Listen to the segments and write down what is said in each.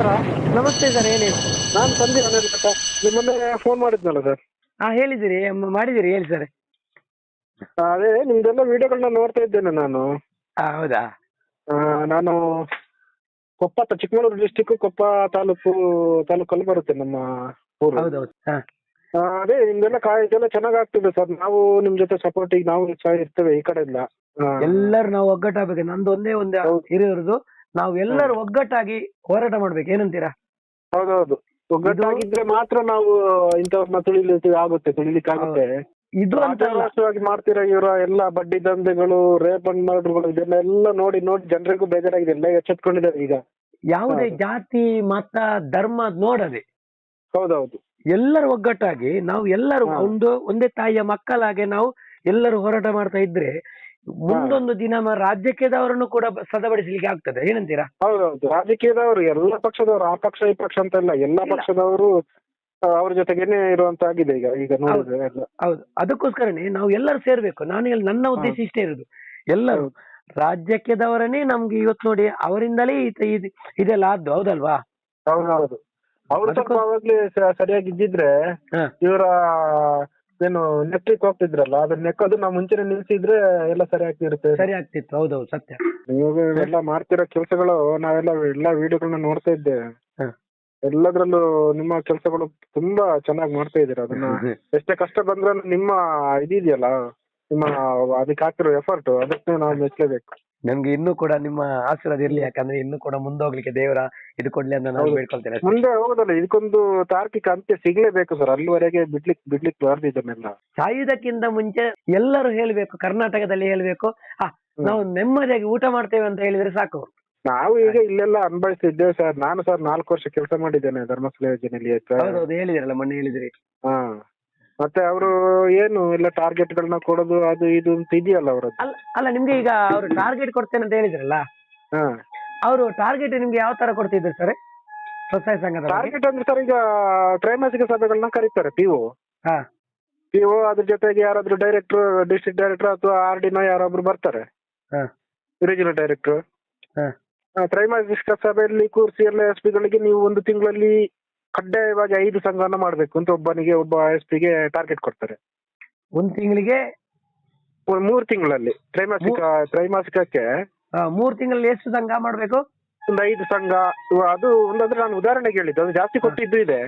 ನಮಸ್ಕಾರ. ನಮಸ್ತೆ ಸರ್, ಹೇಳಿ. ನಾನು ಸಂದೀಪ್ ಅನಿಲ್ಕಟ್ಟ. ನಿಮ್ಮನ್ನೇ ಫೋನ್ ಮಾಡಿದ್ನಲ್ಲ ಸರ್. ಹಾ, ಹೇಳಿದಿರಿ, ಮಾಡಿದಿರಿ, ಹೇಳಿ ಸರ್. ಅದೇ ನಿಮ್ದೆಲ್ಲ ವಿಡಿಯೋಗಳನ್ನ ನೋಡ್ತಾ ಇದ್ದೇನೆ ನಾನು. ಹೌದಾ? ನಾನು ಚಿಕ್ಕಮಗಳೂರು ಡಿಸ್ಟಿಕ್ ಕೊಪ್ಪ ತಾಲೂಕಲ್ಲಿ ಬರುತ್ತೆ ನಮ್ಮ ಊರು. ಹೌದೌದು. ಹಾ, ಅದೇ ನಿಮ್ದೆಲ್ಲ ಇದೆಲ್ಲ ಚೆನ್ನಾಗ್ ಆಗ್ತಿದೆ ಸರ್. ನಾವು ನಿಮ್ ಜೊತೆ ಸಪೋರ್ಟಿಗೆ ನಾವು ಇರ್ತೇವೆ ಈ ಕಡೆಯಿಂದ. ಎಲ್ಲರೂ ನಾವು ಒಗ್ಗಟ್ಟಾಗಬೇಕು. ನಂದು ಒಂದೇ ಒಂದು ಹೌದು. ಹಿರಿಯರದು, ನಾವು ಎಲ್ಲರೂ ಒಗ್ಗಟ್ಟಾಗಿ ಹೋರಾಟ ಮಾಡ್ಬೇಕು. ಏನಂತೀರಾ? ಹೌದೌದು, ಒಗ್ಗಟ್ಟಾಗಿದ್ರೆ ಮಾತ್ರ ನಾವು ಇಂಥವ್ರನ್ನ ತುಳಿಲಿಕ್ಕೆ ಆಗುತ್ತೆ. ಇದು ಅಂತ ಅಲ್ಲ. ರಾಷ್ಟ್ರವಾಗಿ ಮಾಡ್ತೀರಾ ಇವರ ಎಲ್ಲ ಬಡ್ಡಿ ದಂಧೆಗಳು, ರೇಪ್ ಅಂಡ್ ಮರ್ಡರ್ಗಳು, ಇದನ್ನೆಲ್ಲ ನೋಡಿ ಜನರಿಗೂ ಬೇಜಾರಾಗಿದೆ, ಎಲ್ಲ ಎಚ್ಚೆತ್ಕೊಂಡಿದ್ದಾರೆ ಈಗ. ಯಾವುದೇ ಜಾತಿ ಮತ ಧರ್ಮ ನೋಡದೆ ಹೌದೌದು, ಎಲ್ಲರೂ ಒಗ್ಗಟ್ಟಾಗಿ ನಾವು ಎಲ್ಲರೂ ಒಂದೇ ತಾಯಿಯ ಮಕ್ಕಳಾಗೆ ನಾವು ಎಲ್ಲರೂ ಹೋರಾಟ ಮಾಡ್ತಾ ಇದ್ರೆ ಮುಂದೊಂದು ದಿನ ರಾಜ್ಯಕ್ಕೇದವರನ್ನು ಕೂಡ ಸದಬಡಿಸಲಿಕ್ಕೆ ಆಗ್ತದೆ. ಏನಂತೀರಾ? ಹೌದೌದು, ರಾಜಕೀಯದವರು ಎಲ್ಲ ಪಕ್ಷದವರು, ಆ ಪಕ್ಷ ಈ ಪಕ್ಷ ಅಂತ ಇಲ್ಲ, ಎಲ್ಲ ಪಕ್ಷದವರು ಅವ್ರ ಜೊತೆಗೇನೆ ಇರುವಂತಾಗಿದೆ ಈಗ ನೋಡಿದ್ರೆ ಎಲ್ಲ. ಹೌದು, ಅದಕ್ಕೋಸ್ಕರನೇ ನಾವು ಎಲ್ಲರೂ ಸೇರ್ಬೇಕು. ನನ್ನ ಉದ್ದೇಶ ಇಷ್ಟೇ ಇರುದು. ಎಲ್ಲರೂ ರಾಜ್ಯಕ್ಕೇದವರನ್ನೇ ನಮ್ಗೆ ಇವತ್ತು ನೋಡಿ ಅವರಿಂದಲೇ ಇದೆಲ್ಲ ಆದ್ದು. ಹೌದಲ್ವಾ? ಹೌದೌದು, ಅವ್ರು ಸ್ವಲ್ಪ ಅವಾಗ್ಲೇ ಸರಿಯಾಗಿ ಇದ್ದಿದ್ರೆ ಇವರ ಏನು ನೆಟ್ಟಿಗೆ ಹೋಗ್ತಿದ್ರಲ್ಲ, ಅದನ್ನ ನೆಕ್ಕೋದು ನಾವು ಮುಂಚೆನೆ ನಿಲ್ಸಿದ್ರೆ ಎಲ್ಲ ಸರಿ ಆಗ್ತಿತ್ತು. ಹೌದೌದು, ಸತ್ಯ. ನೀವು ಎಲ್ಲ ಮಾಡ್ತಿರೋ ಕೆಲಸಗಳು ಎಲ್ಲ ವಿಡಿಯೋಗಳನ್ನ ನೋಡ್ತಾ ಇದ್ದೇವೆ. ಎಲ್ಲದ್ರಲ್ಲೂ ನಿಮ್ಮ ಕೆಲಸಗಳು ತುಂಬಾ ಚೆನ್ನಾಗಿ ಮಾಡ್ತಾ ಇದ್ದೀರಾ. ಅದನ್ನ ಎಷ್ಟೇ ಕಷ್ಟ ಬಂದ್ರೂ ನಿಮ್ಮ ಇದೆಯಲ್ಲ, ನಿಮ್ಮ ಅದಕ್ಕೆ ಹಾಕಿರೋ ಎಫರ್ಟ್, ಅದಕ್ಕೆ ನಾವು ಮೆಚ್ಚಲೇಬೇಕು. ನಮ್ಗೆ ಇನ್ನೂ ಕೂಡ ನಿಮ್ಮ ಆಶೀರ್ವಾದ ಇರ್ಲಿ. ಯಾಕಂದ್ರೆ ಇನ್ನೂ ಕೂಡ ಮುಂದೋಗ್ಲಿಕ್ಕೆ ದೇವರ ಇದು ಕೊಡ್ಲಿ ಅಂತ ನಾವು ಬೇಡ್ಕೊಳ್ತೇನೆ. ಮುಂದೆ ಹೋಗೋದಲ್ಲ, ಇದಕ್ಕೊಂದು ತಾರ್ಕಿಕ ಅಂತ್ಯ ಸಿಗ್ಲೇಬೇಕು ಸರ್. ಅಲ್ಲಿವರೆಗೆ ಬಿಡ್ಲಿಕ್ಕೆ ಬಾರ್ದು ಇದನ್ನೆಲ್ಲ. ಸಾಯುವುದಕ್ಕಿಂತ ಮುಂಚೆ ಎಲ್ಲರೂ ಹೇಳ್ಬೇಕು, ಕರ್ನಾಟಕದಲ್ಲಿ ಹೇಳ್ಬೇಕು, ನಾವು ನೆಮ್ಮದಿಯಾಗಿ ಊಟ ಮಾಡ್ತೇವೆ ಅಂತ ಹೇಳಿದ್ರೆ ಸಾಕು. ನಾವು ಈಗ ಇಲ್ಲೆಲ್ಲ ಅನುಭವಿಸ್ತಿದ್ದೇವೆ ಸರ್. ನಾನು ಸರ್ 4 ವರ್ಷ ಕೆಲಸ ಮಾಡಿದ್ದೇನೆ ಧರ್ಮಸ್ಥಳ ಯೋಜನೆಯಲ್ಲಿ. ಹೌದೌದು, ಹೇಳಿದಿರಲ್ಲ, ಮೊನ್ನೆ ಹೇಳಿದ್ರಿ. ಮತ್ತೆ ಅವರು ಏನು ಎಲ್ಲ ಟಾರ್ಗೆಟ್ ಗಳನ್ನ ಕೊಡೋದು, ಅದು ಇದು ಅಂತ ಇದೆಯಲ್ಲ ಅವರದ್ದು. ಅಲ್ಲ, ನಿಮ್ಗೆ ಈಗ ಅವರು ಟಾರ್ಗೆಟ್ ಕೊಡ್ತೇನೆ ಅಂತ ಹೇಳಿದ್ರಲ್ಲ, ಅವರು ಟಾರ್ಗೆಟ್ ನಿಮ್ಗೆ ಯಾವ ತರ ಕೊಡ್ತಿದ್ರು ಸರ್? ಸ್ವಸಹಾಯ ಸಂಘದ ಟಾರ್ಗೆಟ್ ಅಂದ್ರೆ ಸರ್, ಈಗ ತ್ರೈಮಾಸಿಕ ಸಭೆಗಳನ್ನ ಕರೀತಾರೆ ಪಿಒ. ಅದ್ರ ಜೊತೆಗೆ ಯಾರಾದ್ರೂ ಡೈರೆಕ್ಟರ್, ಡಿಸ್ಟ್ರಿಕ್ಟ್ ಡೈರೆಕ್ಟರ್ ಅಥವಾ RD ಯಾರೊಬ್ರು ಬರ್ತಾರೆ, ರೀಜನಲ್ ಡೈರೆಕ್ಟರ್. ತ್ರೈಮಾಸಿಕ ಸಭೆಯಲ್ಲಿ ಕೂರಿಸಿ ಎಲ್ಲ SP ಗಳಿಗೆ ನೀವು 1 ತಿಂಗಳಲ್ಲಿ ಕಡ್ಡಾಯವಾಗಿ 5 ಸಂಘವನ್ನ ಮಾಡ್ಬೇಕು ಅಂತ ಒಬ್ಬ SP ಗೆ ಟಾರ್ಗೆಟ್ ಕೊಡ್ತಾರೆ. 1 ತಿಂಗಳಿಗೆ 3 ತಿಂಗಳಲ್ಲಿ ತ್ರೈಮಾಸಿಕಕ್ಕೆ 3 ತಿಂಗಳಲ್ಲಿ ಎಷ್ಟು ಸಂಘ ಮಾಡ್ಬೇಕು? ಒಂದು 5 ಸಂಘ. ಅದು ಒಂದಂದ್ರೆ ನಾನು ಉದಾಹರಣೆಗೆ ಹೇಳಿದ್ದು, ಅದು ಜಾಸ್ತಿ ಕೊಟ್ಟಿದ್ದು ಇದೆ.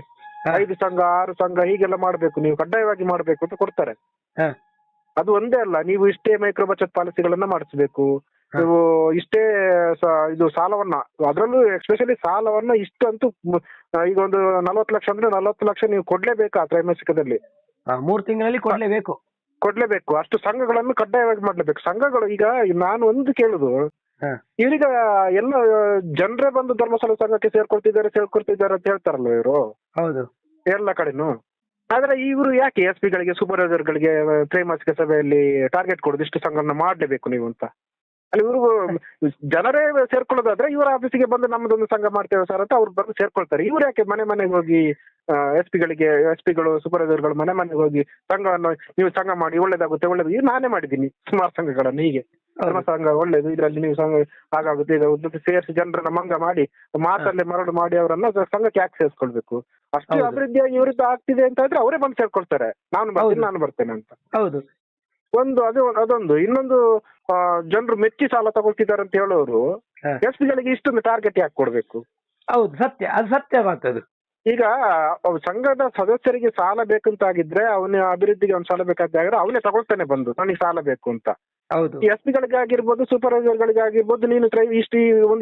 5 ಸಂಘ 6 ಸಂಘ ಹೀಗೆಲ್ಲ ಮಾಡ್ಬೇಕು, ನೀವು ಕಡ್ಡಾಯವಾಗಿ ಮಾಡ್ಬೇಕು ಅಂತ ಕೊಡ್ತಾರೆ. ಅದು ಒಂದೇ ಅಲ್ಲ, ನೀವು ಇಷ್ಟೇ ಮೈಕ್ರೋ ಬಚತ್ ಪಾಲಿಸಿಗಳನ್ನ ಮಾಡಿಸ್ಬೇಕು, ನೀವು ಇಷ್ಟೇ ಇದು ಸಾಲವನ್ನ, ಅದರಲ್ಲೂ ಎಸ್ಪೆಷಲಿ ಸಾಲವನ್ನ ಇಷ್ಟು ಅಂತೂ, ಈಗ ಒಂದು 40 ಲಕ್ಷ ಅಂದ್ರೆ 40 ಲಕ್ಷ ನೀವು ಕೊಡ್ಲೇಬೇಕು ಆ ತ್ರೈಮಾಸಿಕದಲ್ಲಿ. 3 ತಿಂಗಳಲ್ಲಿ ಕೊಡ್ಲೇಬೇಕು. ಅಷ್ಟು ಸಂಘಗಳನ್ನು ಕಡ್ಡಾಯವಾಗಿ ಮಾಡ್ಲೇಬೇಕು. ಸಂಘಗಳು ಈಗ ನಾನು ಒಂದು ಕೇಳುದು, ಇವರೀಗ ಎಲ್ಲ ಜನರೇ ಬಂದು ಧರ್ಮಸ್ಥಳ ಸಂಘಕ್ಕೆ ಸೇರ್ಕೊಳ್ತಿದ್ದಾರೆ ಅಂತ ಹೇಳ್ತಾರಲ್ವ ಇವರು. ಹೌದು, ಎಲ್ಲ ಕಡೆನು. ಆದ್ರೆ ಇವರು ಯಾಕೆ SP ಗಳಿಗೆ, ಸೂಪರ್ವೈಸರ್ ಗಳಿಗೆ ತ್ರೈಮಾಸಿಕ ಸಭೆಯಲ್ಲಿ ಟಾರ್ಗೆಟ್ ಕೊಡುದು, ಇಷ್ಟು ಸಂಘನ ಮಾಡ್ಲೇಬೇಕು ನೀವು ಅಂತ? ಅಲ್ಲಿ ಇವರು ಜನರೇ ಸೇರ್ಕೊಳ್ಳೋದಾದ್ರೆ ಇವರ ಆಫೀಸಿಗೆ ಬಂದು ನಮ್ಮದೊಂದು ಸಂಘ ಮಾಡ್ತೇವೆ ಸರ್ ಅಂತ ಅವ್ರು ಬಂದು ಸೇರ್ಕೊಳ್ತಾರೆ. ಇವ್ರು ಯಾಕೆ ಮನೆಗೆ ಹೋಗಿ SP ಗಳು ಸೂಪರ್ವೈಸರ್ಗಳು ಮನೆಗೆ ಹೋಗಿ ಸಂಘವನ್ನು, ನೀವು ಸಂಘ ಮಾಡಿ ಒಳ್ಳೇದಾಗುತ್ತೆ ಇದು ನಾನೇ ಮಾಡಿದ್ದೀನಿ ಸುಮಾರು ಸಂಘಗಳನ್ನು. ಹೀಗೆ ಧರ್ಮ ಸಂಘ ಒಳ್ಳೇದು, ಇದರಲ್ಲಿ ನೀವು ಸಂಘ ಹಾಗಾಗುತ್ತೆ ಇದು ಸೇರಿಸಿ ಜನರನ್ನ ಮಂಗ ಮಾಡಿ ಮಾತಲ್ಲೇ ಮರಳು ಮಾಡಿ ಅವರನ್ನ ಸಂಘಕ್ಕೆ ಯಾಕೆ ಸೇರಿಸ್ಕೊಳ್ಬೇಕು? ಅಷ್ಟು ಅಭಿವೃದ್ಧಿಯಾಗಿ ಇವರಿಂದ ಆಗ್ತಿದೆ ಅಂತ ಇದ್ರೆ ಅವರೇ ಬಂದು ಸೇರ್ಕೊಳ್ತಾರೆ, ನಾನು ಬರ್ತೇನೆ ಅಂತ. ಹೌದು, ಅದೊಂದು. ಇನ್ನೊಂದು, ಜನರು ಮೆಚ್ಚಿ ಸಾಲ ತಗೊಳ್ತಿದ್ದಾರೆ ಅಂತ ಹೇಳೋರು SP ಗಳಿಗೆ ಇಷ್ಟೊಂದು ಟಾರ್ಗೆಟ್ ಯಾಕೆ ಕೊಡ್ಬೇಕು? ಹೌದು, ಸತ್ಯ, ಅದು ಸತ್ಯವಾಗ್ತದೆ. ಈಗ ಸಂಘದ ಸದಸ್ಯರಿಗೆ ಸಾಲ ಬೇಕಂತಾಗಿದ್ರೆ, ಅವನ ಅಭಿವೃದ್ಧಿಗೆ ಅವ್ನು ಸಾಲ ಬೇಕಾದ್ರೆ ಅವನೇ ತಗೊಳ್ತಾನೆ ಬಂದು ನನಗೆ ಸಾಲ ಬೇಕು ಅಂತ. ಹೌದು, SP ಗಳಿಗೆ ಆಗಿರ್ಬೋದು, ಸೂಪರ್ವೈಸರ್ ಗಳಿಗೆ ಆಗಿರ್ಬೋದು, ನೀನು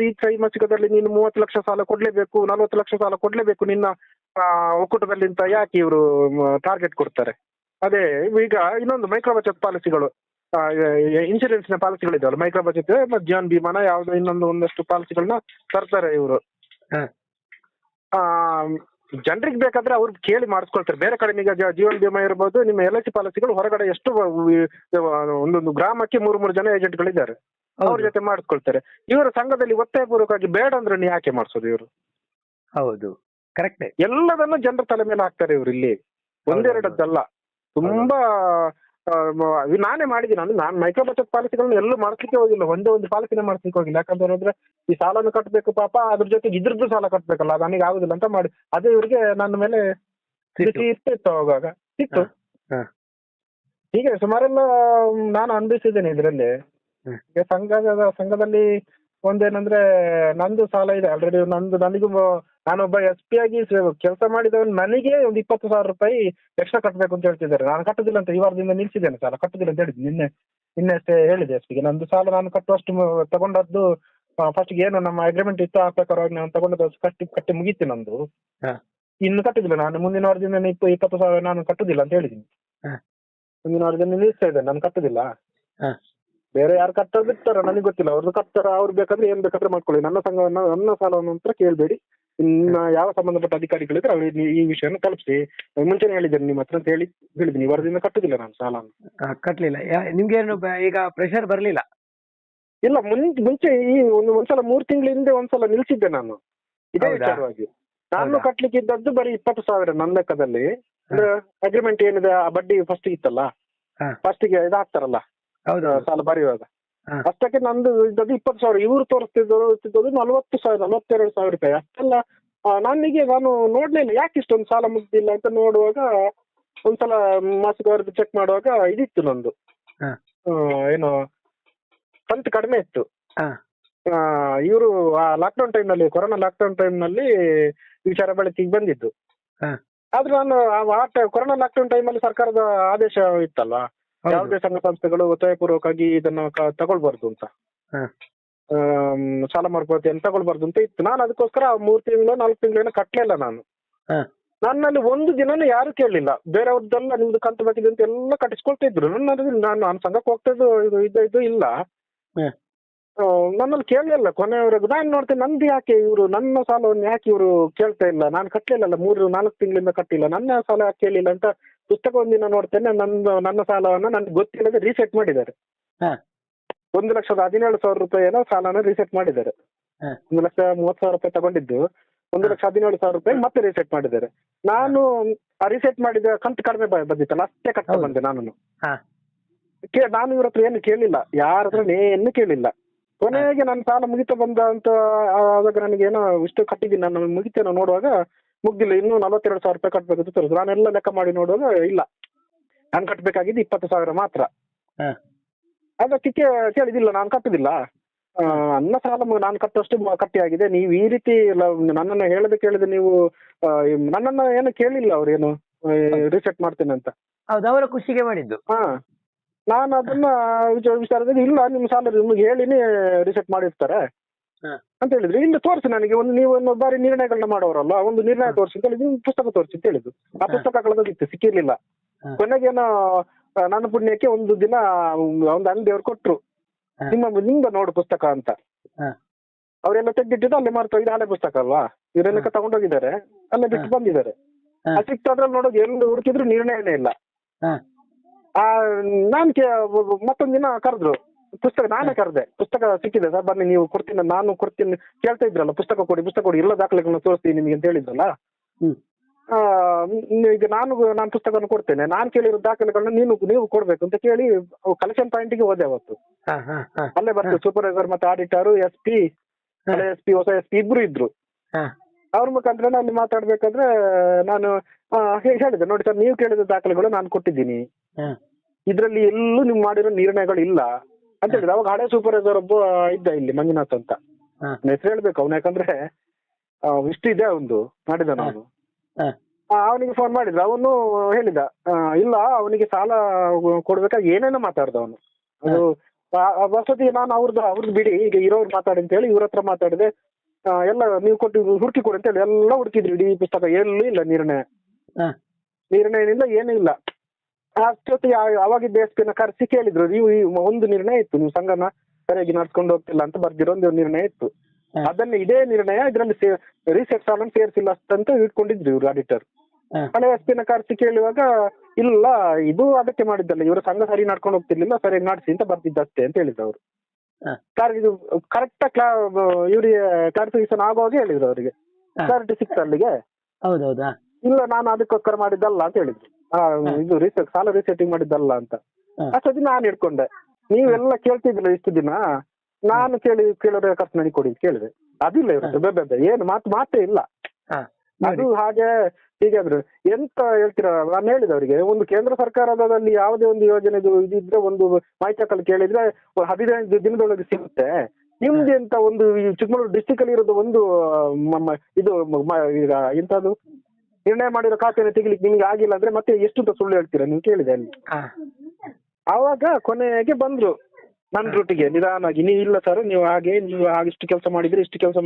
ಈ ತ್ರೈಮಾಸಿಕದಲ್ಲಿ ನೀನು 30 ಲಕ್ಷ ಸಾಲ ಕೊಡ್ಲೇಬೇಕು, 40 ಲಕ್ಷ ಸಾಲ ಕೊಡ್ಲೇಬೇಕು ನಿನ್ನ ಒಕ್ಕೂಟದಲ್ಲಿ ಅಂತ ಯಾಕೆ ಇವರು ಟಾರ್ಗೆಟ್ ಕೊಡ್ತಾರೆ? ಅದೇ ಈಗ ಇನ್ನೊಂದು ಮೈಕ್ರೋ ಬಚತ್ ಪಾಲಿಸಿಗಳು, ಇನ್ಶೂರೆನ್ಸ್ ನ ಪಾಲಿಸಿಗಳಿದಾವಲ್ಲ, ಮೈಕ್ರೋ ಬಚತ್ ಮತ್ತೆ ಜೀವನ್ ಬಿಮಾನ ಯಾವ್ದು ಒಂದಷ್ಟು ಪಾಲಿಸಿಗಳನ್ನ ತರ್ತಾರೆ ಇವರು. ಜನರಿಗೆ ಬೇಕಾದ್ರೆ ಅವ್ರು ಕೇಳಿ ಮಾಡಿಸ್ಕೊಳ್ತಾರೆ. ಬೇರೆ ಕಡೆ ಈಗ ಜೀವನ್ ಬಿಮಾ ಇರ್ಬೋದು, ನಿಮ್ಮ LIC ಪಾಲಿಸಿಗಳು ಹೊರಗಡೆ ಎಷ್ಟು ಒಂದೊಂದು ಗ್ರಾಮಕ್ಕೆ 3 ಜನ ಏಜೆಂಟ್ಗಳಿದ್ದಾರೆ, ಅವ್ರ ಜೊತೆ ಮಾಡಿಸ್ಕೊಳ್ತಾರೆ. ಇವರ ಸಂಘದಲ್ಲಿ ಒತ್ತಾಯಪೂರ್ವಕವಾಗಿ ಬೇಡ ಅಂದ್ರೆ ನೀವು ಯಾಕೆ ಮಾಡಿಸೋದು ಇವರು? ಹೌದು, ಕರೆಕ್ಟ್. ಎಲ್ಲದನ್ನು ಜನರ ತಲೆ ಮೇಲೆ ಹಾಕ್ತಾರೆ ಇವರು. ಇಲ್ಲಿ ಒಂದೆರಡದ್ದಲ್ಲ, ತುಂಬಾ ನಾನೇ ಮಾಡಿದ್ದೀನಿ. ಅಂದ್ರೆ ನಾನು ಮೈಕ್ರೋ ಬಚತ್ ಪಾಲಿಸಿಗಳನ್ನ ಎಲ್ಲೂ ಮಾಡಿಸ್ಲಿಕ್ಕೆ ಹೋಗಿಲ್ಲ, ಒಂದೇ ಒಂದು ಪಾಲಿಸಿನ ಮಾಡಿಸ್ಲಿಕ್ಕೆ ಹೋಗಿಲ್ಲ. ಯಾಕಂತ ಹೇಳಿದ್ರೆ ಈ ಸಾಲನು ಕಟ್ಟಬೇಕು ಪಾಪ, ಅದ್ರ ಜೊತೆಗೆ ಇದ್ರದ್ದು ಸಾಲ ಕಟ್ಟಬೇಕಲ್ಲ, ಅದು ನನಗೆ ಆಗುದಿಲ್ಲ ಅಂತ ಮಾಡಿ ಅದೇ ಇವ್ರಿಗೆ ನನ್ನ ಮೇಲೆ ಸಿಟ್ಟು. ಇರ್ತಿತ್ತು ಅವಾಗ ಸಿಟ್ಟು. ಹ. ಹೀಗೆ ಸುಮಾರೆಲ್ಲ ನಾನು ಅನುಭವಿಸಿದ್ದೇನೆ ಇದರಲ್ಲಿ. ಹ್ಮ್. ಈಗ ಸಂಘದಲ್ಲಿ ಒಂದೇನಂದ್ರೆ ನಂದು ಸಾಲ ಇದೆ ಆಲ್ರೆಡಿ. ನನಗೂ ನಾನೊಬ್ಬ SP ಆಗಿ ಕೆಲಸ ಮಾಡಿದವನು, ನನಗೆ ಒಂದು 20,000 ರೂಪಾಯಿ ಎಕ್ಸ್ಟ್ರಾ ಕಟ್ಟಬೇಕು ಅಂತ ಹೇಳ್ತಿದ್ದಾರೆ. ನಾನು ಕಟ್ಟುದಿಲ್ಲ ಅಂತ ಈ ವಾರದಿಂದ ನಿಲ್ಸಿದ್ದೇನೆ, ಸಾಲ ಕಟ್ಟುದಿಲ್ಲ ಅಂತ ಹೇಳಿದ್ದೆ. ನಿನ್ನೆ ಅಷ್ಟೇ ಹೇಳಿದೆ SP ಗೆ. ನಂದು ಸಾಲ ನಾನು ಕಟ್ಟುವಷ್ಟು ತಗೊಂಡದ್ದು ಫಸ್ಟ್ ಏನು ನಮ್ಮ ಅಗ್ರಿಮೆಂಟ್ ಇತ್ತು ಆ ಪ್ರಕಾರವಾಗಿ ನಾನು ತಗೊಂಡದ್ದು ಕಟ್ಟಿ ಮುಗೀತು ನಂದು. ಹ. ಇನ್ನು ಕಟ್ಟುದಿಲ್ಲ ನಾನು, ಮುಂದಿನ ವಾರದಿಂದ 20,000 ನಾನು ಕಟ್ಟುದಿಲ್ಲ ಅಂತ ಹೇಳಿದ್ದೀನಿ. ಹ. ಮುಂದಿನ ವಾರದಿಂದ ನಿಲ್ಲಿಸ್ತಾ ಇದ್ದೇನೆ, ನಾನು ಕಟ್ಟುದಿಲ್ಲ. ಹ. ಬೇರೆ ಯಾರು ಕಟ್ಟೋದು ಬಿಡ್ತಾರ ನನಗೆ ಗೊತ್ತಿಲ್ಲ, ಅವ್ರದ್ದು ಕಟ್ತಾರ, ಅವ್ರು ಬೇಕಾದ್ರೆ ಏನ್ ಬೇಕಾದ್ರೆ ಮಾಡ್ಕೊಳ್ಳಿ. ನನ್ನ ಸಂಘವನ್ನ ನನ್ನ ಸಾಲವನ್ನು ಅಂತ ಕೇಳಬೇಡಿ. ಇನ್ನ ಯಾವ ಸಂಬಂಧಪಟ್ಟ ಅಧಿಕಾರಿಗಳಿದ್ರೆ ಅವ್ರು ಈ ವಿಷಯನ ತಲುಪಿಸಿ. ಮುಂಚೆನೆ ಹೇಳಿದ್ದೇನೆ ನಿಮ್ಮ ಹತ್ರ ಅಂತ ಹೇಳಿದ್ದೀನಿ. ಈ ವಾರದಿಂದ ಕಟ್ಟುದಿಲ್ಲ ನಾನು ಸಾಲ. ಕಟ್ಲಿಲ್ಲ. ನಿಮ್ಗೇನು ಈಗ ಪ್ರೆಷರ್ ಬರ್ಲಿಲ್ಲ? ಇಲ್ಲ, ಮುಂಚೆ ಈ ಒಂದ್ಸಲ 3 ತಿಂಗಳ ಹಿಂದೆ ಒಂದ್ಸಲ ನಿಲ್ಸಿದ್ದೆ ನಾನು ಇದೇ ಹೌದಾ? ವಿಚಾರವಾಗಿ. ನಾನು ಕಟ್ಲಿಕ್ಕೆ ಇದ್ದದ್ದು ಬರೀ 20,000 ನನ್ನ ಲೆಕ್ಕದಲ್ಲಿ. ಅಂದ್ರೆ ಅಗ್ರಿಮೆಂಟ್ ಏನಿದೆ ಆ ಬಡ್ಡಿ ಫಸ್ಟ್ ಇತ್ತಲ್ಲ, ಫಸ್ಟಿಗೆ ಇದಾಗ್ತಾರಲ್ಲ ಸಾಲ ಬರೆಯುವಾಗ, ಅಷ್ಟಕ್ಕೆ ನಂದು ಇದ್ದದ್ದು 20,000. ಇವರು ತೋರಿಸ್ತಿದ್ದು 40,000 42,000 ರೂಪಾಯಿ ಅಷ್ಟೆಲ್ಲ. ನಾನು ನೋಡ್ಲಿಲ್ಲ ಯಾಕೆ ಇಷ್ಟೊಂದು ಸಾಲ ಮುಗ್ದಿಲ್ಲ ಅಂತ ನೋಡುವಾಗ, ಒಂದ್ಸಲ ಮಾಸಿಕ ವರದಿ ಚೆಕ್ ಮಾಡುವಾಗ ಇದಿತ್ತು ನಂದು, ಏನು ಕಂತು ಕಡಿಮೆ ಇತ್ತು. ಇವರು ಆ ಲಾಕ್ಡೌನ್ ಟೈಮ್ನಲ್ಲಿ, ಕೊರೋನಾ ಲಾಕ್ಡೌನ್ ಟೈಮ್ನಲ್ಲಿ ವಿಚಾರ ಬೆಳಕಿಗೆ ಬಂದಿದ್ದು. ಆದ್ರೆ ನಾನು ಕೊರೋನಾ ಲಾಕ್ಡೌನ್ ಟೈಮಲ್ಲಿ ಸರ್ಕಾರದ ಆದೇಶ ಇತ್ತಲ್ವಾ, ಯಾವುದೇ ಸಂಘ ಸಂಸ್ಥೆಗಳು ಒತ್ತಾಯಪೂರ್ವಕವಾಗಿ ಇದನ್ನ ತಗೊಳ್ಬಾರ್ದು ಅಂತ, ಸಾಲ ಮರುಪಾವತಿಯನ್ನು ತಗೊಳ್ಬಾರ್ದು ಅಂತ ಇತ್ತು. ನಾನು ಅದಕ್ಕೋಸ್ಕರ 3 ತಿಂಗಳು 4 ತಿಂಗಳೇನೋ ಕಟ್ಟಲಿಲ್ಲ ನಾನು. ನನ್ನಲ್ಲಿ ಒಂದು ದಿನನೂ ಯಾರು ಕೇಳಲಿಲ್ಲ. ಬೇರೆಯವ್ರದ್ದೆಲ್ಲ ನಿಮ್ದು ಕಂತು ಬಾಕಿದೆ ಅಂತ ಎಲ್ಲ ಕಟ್ಟಿಸ್ಕೊಳ್ತಾ ಇದ್ರು. ನಾನು ಸಂಘಕ್ಕೆ ಹೋಗ್ತಾ ಇದ್ದು ಇಲ್ಲ, ನನ್ನಲ್ಲಿ ಕೇಳಲಿಲ್ಲ ಕೊನೆಯವರೆಗೂ. ನಾನು ನೋಡ್ತೇನೆ ನಂದು ಯಾಕೆ ಇವರು ನನ್ನ ಸಾಲವನ್ನು ಯಾಕೆ ಇವರು ಕೇಳ್ತಾ ಇಲ್ಲ, ನಾನು ಕಟ್ಟಲಿಲ್ಲ 3-4 ತಿಂಗಳಿಂದ ಕಟ್ಟಿಲ್ಲ, ನನ್ನ ಸಾಲ ಯಾಕೆ ಕೇಳಿಲ್ಲ ಅಂತ ಪುಸ್ತಕ ಒಂದಿನ ನೋಡ್ತೇನೆ. ನನ್ನ ಸಾಲವನ್ನ ನನ್ಗೆ ಗೊತ್ತಿಲ್ಲದೆ ರೀಸೆಟ್ ಮಾಡಿದ್ದಾರೆ. 1,17,000 ರೂಪಾಯಿ ಏನೋ ಸಾಲನ ರೀಸೆಟ್ ಮಾಡಿದ್ದಾರೆ. 1,30,000 ರೂಪಾಯಿ ತಗೊಂಡಿದ್ದು 1,17,000 ರೂಪಾಯಿ ಮತ್ತೆ ರೀಸೆಟ್ ಮಾಡಿದ್ದಾರೆ. ನಾನು ಆ ರೀಸೆಟ್ ಮಾಡಿದ ಕಂತು ಕಡಿಮೆ ಬಂದಿತ್ತಲ್ಲ ಅಷ್ಟೇ ಕಟ್ಟ ಬಂದೆ ನಾನು. ನಾನು ಇವ್ರ ಹತ್ರ ಏನು ಕೇಳಿಲ್ಲ, ಯಾರ ಹತ್ರ ಏನು ಕೇಳಿಲ್ಲ. ಕೊನೆಗೆ ನನ್ನ ಸಾಲ ಮುಗಿತ ಬಂದ ಅಂತ ಆವಾಗ ನನಗೆ ಏನೋ ಇಷ್ಟು ಕಟ್ಟಿದ್ದೀನಿ ನಾನು ಮುಗಿತೇನೋ ನೋಡುವಾಗ ಮುಗ್ದಿಲ್ಲ, ಇನ್ನೂ 42,000 ರೂಪಾಯಿ ಕಟ್ಬೇಕು ಅಂತ ತೋರಿದ್ರು. ನಾನೆಲ್ಲ ಲೆಕ್ಕ ಮಾಡಿ ನೋಡುವಾಗ ಇಲ್ಲ, ನಾನು ಕಟ್ಟಬೇಕಾಗಿದ್ದು 20,000 ಮಾತ್ರ. ಅದಕ್ಕೆ ಕೇಳಿದಿಲ್ಲ, ನಾನು ಕಟ್ಟುದಿಲ್ಲ, ನನ್ನ ಸಾಲ ನಾನು ಕಟ್ಟುವಷ್ಟು ಕಟ್ಟಿ ಆಗಿದೆ. ನೀವು ಈ ರೀತಿ ನನ್ನನ್ನು ಕೇಳಿದೆ ನೀವು ನನ್ನನ್ನ ಏನು ಕೇಳಿಲ್ಲ, ಅವ್ರೇನು ರಿಸೆಟ್ ಮಾಡ್ತೇನೆ ಅಂತ. ಅವರ ಖುಷಿಗೆ ಮಾಡಿದ್ದು. ನಾನು ಅದನ್ನ ವಿಚಾರದಲ್ಲಿ ಇಲ್ಲ, ನಿಮ್ಮ ಸಾಲ ನಿಮ್ಗೆ ಹೇಳಿನೇ ರಿಸೆಟ್ ಮಾಡಿರ್ತಾರೆ ಅಂತ ಹೇಳಿದ್ರು. ಇಲ್ಲಿ ತೋರಿಸಿ ನನಗೆ ನೀವು ಬಾರಿ ನಿರ್ಣಯಗಳನ್ನ ಮಾಡೋರಲ್ಲ, ಒಂದು ನಿರ್ಣಯ ತೋರಿಸಿ ಅಂತ ಹೇಳಿದ್ರು, ಪುಸ್ತಕ ತೋರಿಸಿ ಅಂತ ಹೇಳಿದ್ರು. ಆ ಪುಸ್ತಕ ಕಳೆದಿತ್ತು, ಸಿಕ್ಕಿರ್ಲಿಲ್ಲ. ಕೊನೆಗೇನೋ ನನ್ನ ಪುಣ್ಯಕ್ಕೆ ಒಂದು ದಿನ ಒಂದು ಅಂಗಡಿಯವ್ರು ಕೊಟ್ರು, ನಿಮ್ದ ನೋಡು ಪುಸ್ತಕ ಅಂತ. ಅವರೆಲ್ಲ ತೆಗ್ದಿಟ್ಟಿದ್ದು ಅಲ್ಲೇ ಮಾರ್ತಾ, ಇದು ಹಳೆ ಪುಸ್ತಕ ಅಲ್ವಾ, ಇವರೆಲ್ಲ ತಗೊಂಡೋಗಿದ್ದಾರೆ, ಅಲ್ಲೇ ಬಿಟ್ಟು ಬಂದಿದ್ದಾರೆ. ಸಿಕ್ತದ್ರಲ್ಲಿ ನೋಡೋದು ಎಲ್ಲ ಹುಡುಕಿದ್ರು ನಿರ್ಣಯನೇ ಇಲ್ಲ. ನಾನ್ ಮತ್ತೊಂದ್ ದಿನ ಕರೆದ್ರು, ಪುಸ್ತಕ ನಾನೇ ಕರೆದೆ, ಪುಸ್ತಕ ಸಿಕ್ಕಿದೆ ಸರ್ ಬನ್ನಿ ನೀವು ಕೊಡ್ತೀನಿ, ನಾನು ಕೊಡ್ತೀನಿ ಕೇಳ್ತಾ ಇದ್ರಲ್ಲ, ಪುಸ್ತಕ ಕೊಡಿ ಎಲ್ಲ ದಾಖಲೆಗಳನ್ನ ತೋರಿಸ್ತೀನಿ ನಿಮ್ಗೆ ಅಂತ ಹೇಳಿದ್ರಲ್ಲ. ಈಗ ನಾನು ಪುಸ್ತಕವನ್ನು ಕೊಡ್ತೇನೆ, ನಾನು ಕೇಳಿರೋ ದಾಖಲೆಗಳನ್ನ ನೀವು ಕೊಡ್ಬೇಕು ಅಂತ ಕೇಳಿ ಕಲೆಕ್ಷನ್ ಪಾಯಿಂಟ್ಗೆ ಹೋದೆ ಅವತ್ತು. ಅಲ್ಲೇ ಬರ್ತದೆ ಸೂಪರ್ವೈಸರ್ ಮತ್ತೆ ಆಡಿಟರ್, SP, ಹಳೆ SP ಹೊಸ SP ಇಬ್ರು ಇದ್ರು. ಅವ್ರ ಮುಖಾಂತರ ಅಲ್ಲಿ ಮಾತಾಡ್ಬೇಕಾದ್ರೆ ನಾನು ಹೇಳಿದೆ, ನೋಡಿ ಸರ್ ನೀವು ಕೇಳಿದ ದಾಖಲೆಗಳು ನಾನು ಕೊಟ್ಟಿದ್ದೀನಿ, ಇದ್ರಲ್ಲಿ ಎಲ್ಲೂ ನೀವು ಮಾಡಿರೋ ನಿರ್ಣಯಗಳು ಇಲ್ಲ ಅಂತ ಹೇಳಿದ್ರೆ. ಅವಾಗ ಹಳೆ ಸೂಪರ್ವೈಸರ್ ಒಬ್ಬ ಇದ್ದ ಇಲ್ಲಿ, ಮಂಜುನಾಥ್ ಅಂತ, ಹೆಸರು ಹೇಳ್ಬೇಕು ಅವನು, ಯಾಕಂದ್ರೆ ಇಷ್ಟು ಇದೆ ಒಂದು ಮಾಡಿದ ನಾನು. ಅವನಿಗೆ ಫೋನ್ ಮಾಡಿದ್ರು, ಅವನು ಹೇಳಿದ ಇಲ್ಲ ಅವನಿಗೆ ಸಾಲ ಕೊಡ್ಬೇಕಾಗಿ ಏನೇನೋ ಮಾತಾಡ್ದ ಅವನು. ಅದು ವಸತಿಗೆ ನಾನು ಅವ್ರದ್ದು ಬಿಡಿ, ಈಗ ಇರೋರು ಮಾತಾಡಿ ಅಂತ ಹೇಳಿ ಇವ್ರ ಹತ್ರ ಮಾತಾಡಿದೆ. ಎಲ್ಲ ನೀವು ಹುಡುಕಿ ಕೊಡಿ ಅಂತ ಹೇಳಿ ಎಲ್ಲ ಹುಡುಕಿದ್ರಿ, ಇಡೀ ಪುಸ್ತಕ ಎಲ್ಲೂ ಇಲ್ಲ ನಿರ್ಣಯ ಏನಿಲ್ಲ, ಏನೂ ಇಲ್ಲ. ಅಷ್ಟೊತ್ತಿಗೆ ಅವಾಗಿದ್ದ SP ನ ಕರೆಸಿ ಕೇಳಿದ್ರು, ನೀವು ಒಂದು ನಿರ್ಣಯ ಇತ್ತು, ನೀವು ಸಂಘನ ಸರಿಯಾಗಿ ನಡ್ಸ್ಕೊಂಡು ಹೋಗ್ತಿಲ್ಲ ಅಂತ ಬರ್ದಿರೋ ಒಂದು ನಿರ್ಣಯ ಇತ್ತು, ಅದನ್ನ ಇದೇ ನಿರ್ಣಯ ಇದರಲ್ಲಿ ರೀಸೆಟ್ ಸಾಲ ಸೇರಿಸಿಲ್ಲ ಅಷ್ಟಂತ ಇಟ್ಕೊಂಡಿದ್ರು ಇವ್ರು ಆಡಿಟರ್. ಹಳೆ SP ನ ಕರೆಸಿ ಕೇಳುವಾಗ ಇಲ್ಲ ಇದು ಅದಕ್ಕೆ ಮಾಡಿದ್ದಲ್ಲ, ಇವರು ಸಂಘ ಸರಿ ನಡ್ಕೊಂಡು ಹೋಗ್ತಿರ್ಲಿಲ್ಲ, ಸರಿಯಾಗಿ ನಡೆಸಿ ಅಂತ ಬರ್ತಿದ್ದಷ್ಟೇ ಅಂತ ಹೇಳಿದ್ರು ಅವರು. ಇದು ಕರೆಕ್ಟ್ ಇವ್ರಿಗೆ ಕ್ಲಾರಿಫಿಕೇಶನ್ ಆಗುವಾಗ ಹೇಳಿದ್ರು ಅವರಿಗೆ, ಕ್ಲಾರಿಟಿ ಸಿಕ್ತ ಅಲ್ಲಿಗೆ. ಹೌದೌದಾ? ಇಲ್ಲ ನಾನು ಅದಕ್ಕೋಸ್ಕರ ಮಾಡಿದ್ದಲ್ಲ ಅಂತ ಹೇಳಿದ್ರು. ಇದು ಸಾಲ ರೀಸೆಟ್ಟಿಂಗ್ ಮಾಡಿದ್ದಲ್ಲ ಅಂತ. ಹಾ. ಅಷ್ಟೊತ್ತಿಗೆ ನಾನು ಹಿಡ್ಕೊಂಡೆ, ನೀವೆಲ್ಲ ಕೇಳ್ತಿದ್ದಿಲ್ಲ ಇಷ್ಟು ದಿನ, ನಾನು ಕೇಳೋರೆ ಖರ್ಚು ನನಗೆ ಕೊಡಿ ಅಂತ ಕೇಳಿದೆ. ಅದಿಲ್ಲ ಇರುತ್ತೆ ಬೆಬ್ಬೆ ಏನು ಮಾತೇ ಇಲ್ಲ. ಅದು ಹಾಗೆ ಹೀಗಾದ್ರು ಎಂತ ಹೇಳ್ತೀರಾ? ನಾನು ಹೇಳಿದೆ ಅವರಿಗೆ, ಒಂದು ಕೇಂದ್ರ ಸರ್ಕಾರದಲ್ಲಿ ಯಾವುದೇ ಒಂದು ಯೋಜನೆದು ಇದಿದ್ರೆ ಒಂದು ಮಾಹಿತಿ ಹಾಕಲು ಕೇಳಿದ್ರೆ 15 ದಿನದೊಳಗೆ ಸಿಗುತ್ತೆ. ನಿಮ್ದು ಎಂತ ಒಂದು ಚಿಕ್ಕಮಗಳೂರು ಡಿಸ್ಟಿಕ್ ಅಲ್ಲಿ ಇರೋದು ಒಂದು ಇದು ಈಗ ಎಂತದು ನಿರ್ಣಯ ಮಾಡಿರೋ ಖಾತೆಯನ್ನು ತೆಗಿಲಿಕ್ಕೆ ನಿಮ್ಗೆ ಆಗಿಲ್ಲ ಅಂದ್ರೆ ಮತ್ತೆ ಎಷ್ಟು ಸುಳ್ಳು ಹೇಳ್ತೀರಾ ನೀವು ಕೇಳಿದೆ ಅಲ್ಲಿ. ಆವಾಗ ಕೊನೆಗೆ ಬಂದ್ರು ನನ್ನ ರೂಟಿಗೆ ನಿಧಾನಾಗಿ, ನೀವು ಇಲ್ಲ ಸರ್ ನೀವು ಇಷ್ಟು ಕೆಲಸ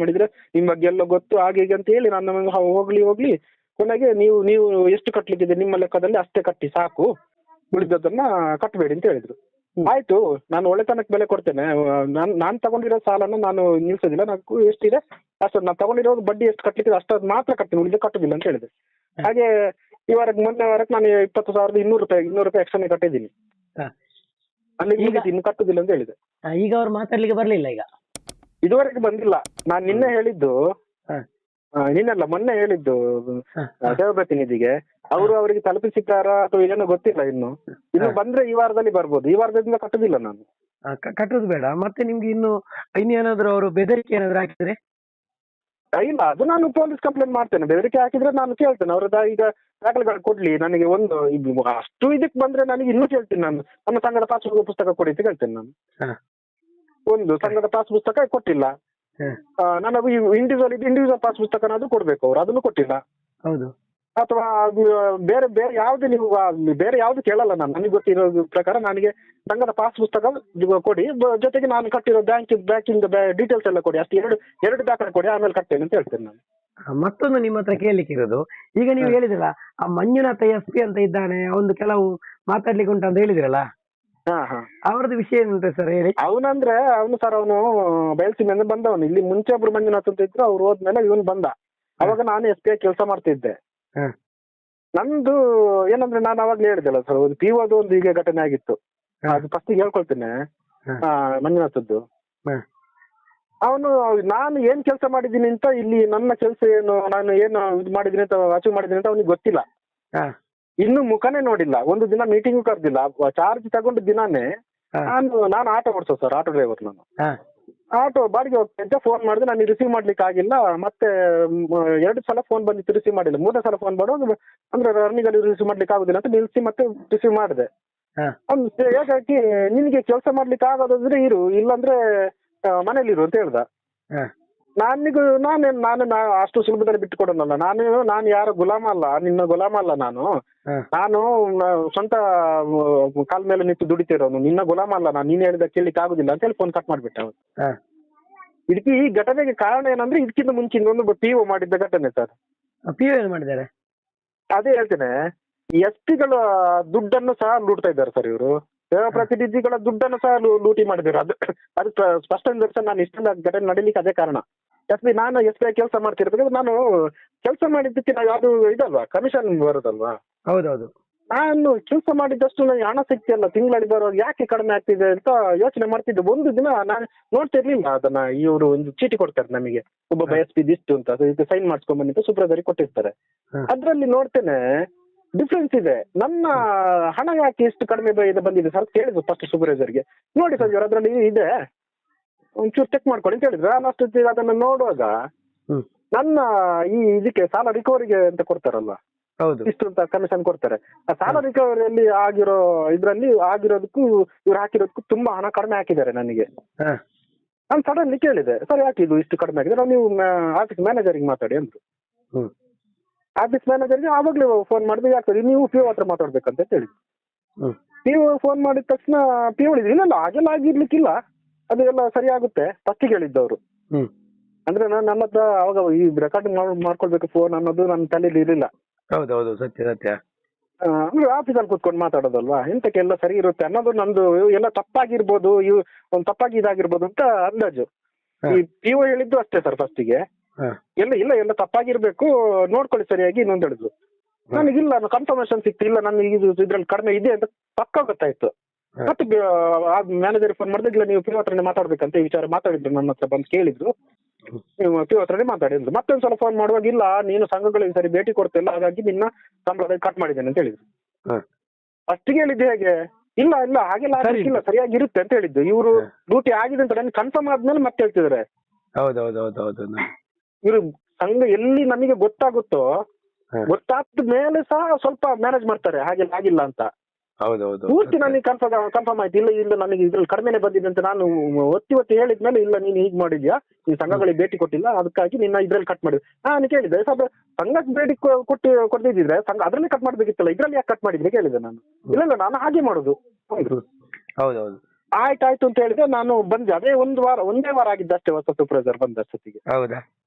ಮಾಡಿದ್ರೆ ನಿಮ್ ಬಗ್ಗೆ ಎಲ್ಲ ಗೊತ್ತು ಹಾಗೆ ಹೀಗೆ ಅಂತ ಹೇಳಿ ನನ್ನ ಹೋಗ್ಲಿ ಕೊನೆಗೆ ನೀವು ಎಷ್ಟು ಕಟ್ಲಿಕ್ಕಿದೆ ನಿಮ್ಮ ಲೆಕ್ಕದಲ್ಲಿ ಅಷ್ಟೇ ಕಟ್ಟಿ ಸಾಕು, ಉಳಿದದನ್ನ ಕಟ್ಟಬೇಡಿ ಅಂತ ಹೇಳಿದ್ರು. ಆಯ್ತು, ನಾನು ಒಳ್ಳೆತನಕ್ಕೆ ಬೆಲೆ ಕೊಡ್ತೇನೆ, ನಾನು ತಗೊಂಡಿರೋ ಸಾಲನ ನಾನು ನಿಲ್ಸೋದಿಲ್ಲ, నాకు ಎಷ್ಟಿದೆ ಅಷ್ಟು ನಾನು ತಗೊಂಡಿರೋ ಬಡ್ಡಿ ಎಷ್ಟು ಕಟ್ಲಿಕ್ಕಿದೆ ಅಷ್ಟು ಮಾತ್ರ ಕಟ್ತೀನಿ, ಉಳಿದ ಕಟ್ಟುದಿಲ್ಲ ಅಂತ ಹೇಳಿದೆ. ಹಾಗೆ ಮೊನ್ನೆ ವಾರಕ್ಕೆ ನಾನು 20,200 ರೂಪಾಯಿ ಎಕ್ಸ್ಟ್ರಾನೇ ಕಟ್ಟಿದ್ದೀನಿ, ಅಲ್ಲಿ ಇನ್ನು ಕಟ್ಟುದಿಲ್ಲ ಅಂತ ಹೇಳಿದೆ. ಈಗ ಅವ್ರು ಮಾತಾಡ್ಲಿಕ್ಕೆ ಬರ್ಲಿಲ್ಲ, ಈಗ ಇದುವರೆಗೆ ಬಂದಿಲ್ಲ. ನಾನು ಮೊನ್ನೆ ಹೇಳಿದ್ದು ಸೇವಾ ಪ್ರತಿನಿಧಿಗೆ, ಅವರಿಗೆ ತಲುಪಿಸಿದ್ದಾರಾ ಅಥವಾ ಏನೋ ಗೊತ್ತಿಲ್ಲ. ಇನ್ನು ಬಂದ್ರೆ ಈ ವಾರದಲ್ಲಿ ಬರ್ಬೋದು, ಈ ವಾರದಿಂದ ಕಟ್ಟುದಿಲ್ಲ ನಾನು. ಕಟ್ಟೋದು ಬೇಡ. ಮತ್ತೆ ನಿಮ್ಗೆ ಇನ್ನೇನಾದ್ರು ಅವರು ಬೆದರಿಕೆ ಏನಾದ್ರು ಹಾಕಿದ್ರೆ? ಇಲ್ಲ, ಅದು ನಾನು ಪೊಲೀಸ್ ಕಂಪ್ಲೇಂಟ್ ಮಾಡ್ತೇನೆ. ಬೆದರಿಕೆ ಹಾಕಿದ್ರೆ ನಾನು ಕೇಳ್ತೇನೆ ಅವ್ರದ್ದು ಈಗ ದಾಖಲೆಗಳು ಕೊಡ್ಲಿ ನನಗೆ. ಅಷ್ಟು ಇದಕ್ಕೆ ಬಂದ್ರೆ ನನಗೆ ಇನ್ನೂ ಕೇಳ್ತೀನಿ, ನಾನು ನಮ್ಮ ಸಂಘದ ಪಾಸ್ ಪುಸ್ತಕ ಕೊಡಿ ಅಂತ ಕೇಳ್ತೇನೆ ನಾನು. ಒಂದು ಸಂಘದ ಪಾಸ್ ಪುಸ್ತಕ ಕೊಟ್ಟಿಲ್ಲ, ನಾನು ಇಂಡಿವಿಜುವಲ್ ಪಾಸ್ ಪುಸ್ತಕನಾದ್ರೂ ಕೊಡ್ಬೇಕು, ಅವ್ರು ಅದನ್ನು ಕೊಟ್ಟಿಲ್ಲ. ಹೌದು. ಅಥವಾ ಬೇರೆ ಯಾವ್ದು ನೀವು ಬೇರೆ ಯಾವ್ದು ಕೇಳಲ್ಲ ನಾನು. ನನಗೆ ಗೊತ್ತಿರೋ ಪ್ರಕಾರ ನನಗೆ ಸಂಘದ ಪಾಸ್ ಪುಸ್ತಕ ಕೊಡಿ, ಜೊತೆಗೆ ನಾನು ಕಟ್ಟಿರೋ ಬ್ಯಾಂಕಿಂಗ್ ಡೀಟೇಲ್ಸ್ ಎಲ್ಲ ಕೊಡಿ, ಅಷ್ಟು ಎರಡು ದಾಖಲೆ ಕೊಡಿ, ಆಮೇಲೆ ಕಟ್ಟೇನೆ ಅಂತ ಹೇಳ್ತೇನೆ ನಾನು. ಮತ್ತೊಂದು ನಿಮ್ಮ ಹತ್ರ ಕೇಳಲಿಕ್ಕೆ ಇರೋದು, ಈಗ ನೀವು ಹೇಳಿದ್ರಲ್ಲ ಆ ಮಂಜುನಾಥ SP ಅಂತ ಇದ್ದಾನೆ, ಅವನು ಕೆಲವು ಮಾತಾಡ್ಲಿಕ್ಕೆ ಉಂಟು ಅಂತ ಹೇಳಿದ್ರಲ್ಲ, ಅವರದ್ದು ವಿಷಯ ಏನಂತ ಸರ್ ಹೇಳಿ. ಅವನು ಬಯಲ್ಸೀಮೆಯಿಂದ ಬಂದವನು. ಇಲ್ಲಿ ಮುಂಚೆ ಒಬ್ರು ಮಂಜುನಾಥ್ ಅಂತ ಇದ್ರು, ಅವ್ರು ಹೋದ್ಮೇಲೆ ಇವನು ಬಂದ. ಅವಾಗ ನಾನು SP ಕೆಲಸ ಮಾಡ್ತಿದ್ದೆ. ನಂದು ಏನಂದ್ರೆ ನಾನು ಅವಾಗ್ಲೇ ಹೇಳಿದೆಲ್ಲ ಸರ್, ಒಂದು PO ಒಂದು ಹೀಗೆ ಘಟನೆ ಆಗಿತ್ತು. ಅದು ಫಸ್ಟಿಗೆ ಹೇಳ್ಕೊಳ್ತೇನೆ ಮಂಜುನಾಥದ್ದು. ಅವನು ನಾನು ಏನ್ ಕೆಲಸ ಮಾಡಿದ್ದೀನಿ ಅಂತ, ಇಲ್ಲಿ ನನ್ನ ಕೆಲಸ ಏನು, ನಾನು ಏನು ಇದು ಮಾಡಿದೀನಿ ಅಂತ ಅಚೀವ್ ಮಾಡಿದೀನಿ ಅಂತ ಅವನಿಗೆ ಗೊತ್ತಿಲ್ಲ. ಇನ್ನು ಮುಖನೇ ನೋಡಿಲ್ಲ, ಒಂದು ದಿನ ಮೀಟಿಂಗ್ ಕರ್ದಿಲ್ಲ. ಚಾರ್ಜ್ ತಗೊಂಡ ದಿನಾನೇ ನಾನು ಆಟೋ ಓಡಿಸೋ ಸರ್, ಆಟೋ ಡ್ರೈವರ್ ನಾನು. ಆಟೋ ಬಾಡಿಗೆ ಹೋಗ್ತಾ ಫೋನ್ ಮಾಡಿದ್ರೆ ನನಗೆ ರಿಸೀವ್ ಮಾಡ್ಲಿಕ್ಕೆ ಆಗಿಲ್ಲ. ಮತ್ತೆ 2 ಸಲ ಫೋನ್ ಬಂದಿತ್ತು, ರಿಸೀವ್ ಮಾಡಿಲ್ಲ. 3ನೇ ಸಲ ಫೋನ್ ಮಾಡುವಾಗ ಅಂದ್ರೆ ರನ್ನಿಂಗ್ ಅಲ್ಲಿ ರಿಸೀವ್ ಮಾಡ್ಲಿಕ್ಕೆ ಆಗುದಿಲ್ಲ ಅಂತ ನಿಲ್ಸಿ ಮತ್ತೆ ರಿಸೀವ್ ಮಾಡಿದೆ. ಹೇಗಾಗಿ ನಿನ್ಗೆ ಕೆಲಸ ಮಾಡ್ಲಿಕ್ಕೆ ಆಗೋದಾದ್ರೆ ಇರು, ಇಲ್ಲಾಂದ್ರೆ ಮನೇಲಿ ಇರು ಅಂತ ಹೇಳ್ದ. ನಾನು ಅಷ್ಟು ಸುಲಭದಲ್ಲಿ ಬಿಟ್ಟು ಕೊಡೋನಲ್ಲ ನಾನು ಯಾರ ಗುಲಾಮ ಅಲ್ಲ, ನಿನ್ನ ಗುಲಾಮ ಅಲ್ಲ ನಾನು ಸ್ವಂತ ಕಾಲ ಮೇಲೆ ನಿಂತು ದುಡಿತಿರೋನು, ನಿನ್ನ ಗುಲಾಮ ಅಲ್ಲ ನಾನು, ನೀನ್ ಹೇಳಿದ ಕೇಳಲಿಕ್ಕೆ ಆಗುದಿಲ್ಲ ಅಂತ ಹೇಳಿ ಫೋನ್ ಕಟ್ ಮಾಡ್ಬಿಟ್ಟೆ ಅವನು. ಇದಕ್ಕೆ ಈ ಘಟನೆಗೆ ಕಾರಣ ಏನಂದ್ರೆ, ಇದಕ್ಕಿಂತ ಮುಂಚೆ ಇನ್ನೊಂದು PO ಮಾಡಿದ್ದ ಘಟನೆ ಸರ್. PO ಏನು ಮಾಡಿದ್ದಾರೆ ಅದೇ ಹೇಳ್ತೇನೆ. SP ಗಳ ದುಡ್ಡನ್ನು ಸಹ ಲೂಟ್ತಾ ಇದ್ದಾರೆ ಸರ್ ಇವರು. ಸೇವಾ ಪ್ರತಿನಿಧಿಗಳ ದುಡ್ಡನ್ನು ಸಹ ಲೂಟಿ ಮಾಡಿದ್ರು. ಅದು ಸ್ಪಷ್ಟ ನಿದರ್ಶನ. ನಾನು ಇಷ್ಟೆಲ್ಲ ಘಟನೆ ನಡೀಲಿಕ್ಕೆ ಅದೇ ಕಾರಣ. ನಾನು SP ಕೆಲಸ ಮಾಡ್ತಿರ್ಬೇಕು, ನಾನು ಕೆಲಸ ಮಾಡಿದ್ದಕ್ಕೆ ಯಾವ್ದು ಇದಲ್ವಾ, ಕಮಿಷನ್ ಬರೋದಲ್ವಾ. ಹೌದೌದು. ನಾನು ಕೆಲಸ ಮಾಡಿದ್ದಷ್ಟು ನನಗೆ ಹಣ ಸಿಗ್ತಿಲ್ಲ, ತಿಂಗಳಲ್ಲಿ ಬರುವಾಗ ಯಾಕೆ ಕಡಿಮೆ ಆಗ್ತಿದೆ ಅಂತ ಯೋಚನೆ ಮಾಡ್ತಿದ್ದೆ. ಒಂದು ದಿನ ನಾನು ನೋಡ್ತಿರ್ಲಿಲ್ಲ ಅದನ್ನ, ಇವರು ಒಂದು ಚೀಟಿ ಕೊಡ್ತಾರೆ ನಮಗೆ, ಒಬ್ಬ SP ಇದಿಷ್ಟು ಅಂತ, ಇದಕ್ಕೆ ಸೈನ್ ಮಾಡಿಸ್ಕೊಂಡ್ ಬಂದಿದ್ದು ಸೂಪರ್ವೈಸರ್ ಕೊಟ್ಟಿರ್ತಾರೆ. ಅದ್ರಲ್ಲಿ ನೋಡ್ತೇನೆ ಡಿಫ್ರೆನ್ಸ್ ಇದೆ. ನನ್ನ ಹಣ ಯಾಕೆ ಎಷ್ಟು ಕಡಿಮೆ ಬಂದಿದೆ ಸರ್ ಕೇಳಿದ್ರು ಫಸ್ಟ್ ಸೂಪರ್ವೈಸರ್ಗೆ. ನೋಡಿ ಸರ್ ಇವರು ಅದ್ರಲ್ಲಿ ಇದೆ, ಒಂಚೂರು ಚೆಕ್ ಮಾಡ್ಕೊಳ್ಳಿ ಅಂತ ಹೇಳಿದ್ರು. ನಾನು ಅಷ್ಟು ಅದನ್ನ ನೋಡುವಾಗ ನನ್ನ ಇದಕ್ಕೆ ಸಾಲ ರಿಕವರಿಗೆ ಅಂತ ಕೊಡ್ತಾರಲ್ಲ, ಇಷ್ಟು ಅಂತ ಕಮಿಷನ್ ಕೊಡ್ತಾರೆ. ಆ ಸಾಲ ರಿಕವರಿಯಲ್ಲಿ ಆಗಿರೋದಕ್ಕೂ ಇವ್ರು ಹಾಕಿರೋದಕ್ಕೂ ತುಂಬಾ ಹಣ ಕಡಿಮೆ ಹಾಕಿದ್ದಾರೆ ನನಗೆ. ನಾನು ಸಡನ್ಲಿ ಕೇಳಿದೆ, ಸರ್ ಯಾಕೆ ಇದು ಇಷ್ಟು ಕಡಿಮೆ ಆಗಿದೆ, ನಾವು ನೀವು ಆಫೀಸ್ ಮ್ಯಾನೇಜರ್ಗೆ ಮಾತಾಡಿ ಅಂದ್ರು. ಆಫೀಸ್ ಮ್ಯಾನೇಜರ್ಗೆ ಆವಾಗ್ಲೇ ಫೋನ್ ಮಾಡಿದ್ರೆ, ಯಾಕೆ ನೀವು PO ಹತ್ರ ಮಾತಾಡ್ಬೇಕಂತ ಹೇಳಿದ್ರು. PO ಫೋನ್ ಮಾಡಿದ ತಕ್ಷಣ PO ಹೇಳಿದ್ರು, ಇಲ್ಲ ಹಾಗೆಲ್ಲ ಆಗಿರ್ಲಿಕ್ಕಿಲ್ಲ, ಅದು ಎಲ್ಲ ಸರಿ ಆಗುತ್ತೆ ಫಸ್ಟಿಗೆ ಹೇಳಿದ್ದವರು. ಅಂದ್ರೆ ನನ್ನ ಹತ್ರ ಅವಾಗ ಈ ರೆಕಾರ್ಡಿಂಗ್ ಮಾಡ್ಕೊಳ್ಬೇಕು ಫೋನ್ ಅನ್ನೋದು ನನ್ನ ತಲೆಯಲ್ಲಿ ಇರಲಿಲ್ಲ. ಹೌದೌದು, ಸತ್ಯ. ಅಂದ್ರೆ ಆಫೀಸಲ್ಲಿ ಕೂತ್ಕೊಂಡು ಮಾತಾಡೋದಲ್ವಾ, ಎಂತಕ್ಕೆ ಎಲ್ಲ ಸರಿ ಇರುತ್ತೆ ಅನ್ನೋದು ನಂದು. ಎಲ್ಲ ತಪ್ಪಾಗಿರ್ಬೋದು, ಒಂದು ತಪ್ಪಾಗಿ ಇದಾಗಿರ್ಬೋದು ಅಂತ ಅಂದಾಜು. ಈ PO ಹೇಳಿದ್ದು ಅಷ್ಟೇ ಸರ್ ಫಸ್ಟಿಗೆ, ಎಲ್ಲ ತಪ್ಪಾಗಿರ್ಬೇಕು ನೋಡ್ಕೊಳ್ಳಿ ಸರಿಯಾಗಿ ಇನ್ನೊಂದು ಹೇಳಿದ್ರು. ನನಗಿಲ್ಲ, ಕನ್ಫರ್ಮೇಶನ್ ಸಿಕ್ತು, ಇಲ್ಲ ನನಗೆ ಇದ್ರಲ್ಲಿ ಕಡಿಮೆ ಇದೆ ಅಂತ ಪಕ್ಕ ಗೊತ್ತಾಯ್ತು. ಮತ್ತೆ ಮ್ಯಾನೇಜರ್ ಫೋನ್ ಮಾಡಿದ್ರೆ, ನೀವು PO ಹತ್ರನೇ ಮಾತಾಡ್ಬೇಕಂತ ಈ ವಿಚಾರ ಮಾತಾಡಿದ್ರು, ನನ್ನ ಹತ್ರ ಬಂದು ಕೇಳಿದ್ರು, ನೀವು PO ಹತ್ರನೇ ಮಾತಾಡಿದ್ರು. ಮತ್ತೊಂದ್ಸಲ ಫೋನ್ ಮಾಡುವಾಗ, ಇಲ್ಲ ನೀನು ಸಂಘಗಳಿಗೆ ಸರಿ ಭೇಟಿ ಕೊಡ್ತಿಲ್ಲ, ಹಾಗಾಗಿ ನಿನ್ನ ಸಂಬಳದಲ್ಲಿ ಕಟ್ ಮಾಡಿದ್ದೇನೆ ಅಂತ ಹೇಳಿದ್ರು. ಫಸ್ಟಿಗೆ ಹೇಳಿದ್ದು ಹೇಗೆ, ಇಲ್ಲ ಇಲ್ಲ ಹಾಗೆಲ್ಲ ಆಗ್ಲಿಕ್ಕಿಲ್ಲ, ಸರಿಯಾಗಿರುತ್ತೆ ಅಂತ ಹೇಳಿದ್ದು. ಇವರು ಡ್ಯೂಟಿ ಆಗಿದೆ ಅಂತ ನನಗೆ ಕನ್ಫರ್ಮ್ ಆದ್ಮೇಲೆ ಮತ್ತೆ ಹೇಳ್ತಿದ್ದಾರೆ. ಹೌದೌದೌದೌದು. ಇವರು ಸಂಘ ಎಲ್ಲಿ ನಮಗೆ ಗೊತ್ತಾಗುತ್ತೋ ಗೊತ್ತಾದ ಮೇಲೆ ಸಹ ಸ್ವಲ್ಪ ಮ್ಯಾನೇಜ್ ಮಾಡ್ತಾರೆ, ಹಾಗೆಲ್ಲ ಆಗಿಲ್ಲ ಅಂತ. ಹೌದೌದು. ಪೂರ್ತಿ ನನಗೆ ಕನ್ಫರ್ಮ್ ಆಯ್ತು, ಇಲ್ಲ ಇಲ್ಲ ನನಗೆ ಇದ್ರಲ್ಲಿ ಕಡಿಮೆನೆ ಬಂದಿದೆ ಅಂತ ನಾನು ಒತ್ತಿ ಹೇಳಿದ್ಮೇಲೆ, ಇಲ್ಲ ನೀನು ಹೀಗ್ ಮಾಡಿದ್ಯಾ, ನೀನ್ ಸಂಘಗಳಿಗೆ ಭೇಟಿ ಕೊಟ್ಟಿಲ್ಲ, ಅದಕ್ಕಾಗಿ ನಿನ್ನ ಇದ್ರಲ್ಲಿ ಕಟ್ ಮಾಡಿದ್ವಿ. ನಾನು ಕೇಳಿದೆ, ಸಂಘಕ್ಕೆ ಭೇಟಿ ಕೊಟ್ಟಿದ್ರೆ ಸಂಘ ಅದ್ರಲ್ಲೇ ಕಟ್ ಮಾಡ್ಬೇಕಿತ್ತಲ್ಲ, ಇದ್ರಲ್ಲಿ ಯಾಕೆ ಕಟ್ ಮಾಡಿದ್ರೆ ಕೇಳಿದೆ ನಾನು. ಇಲ್ಲ ಇಲ್ಲ ನಾನು ಹಾಗೆ ಮಾಡುದು. ಹೌದೌದು. ಆಯ್ತಾಯ್ತು ಅಂತ ಹೇಳಿದ್ರೆ ನಾನು ಬಂದೆ. ಅದೇ ಒಂದೇ ವಾರ ಆಗಿದ್ದಷ್ಟೇ ಹೊಸ ಸೂಪರ್ವೈಸರ್ ಬಂದಷ್ಟೊತ್ತಿಗೆ. ಹೌದಾ?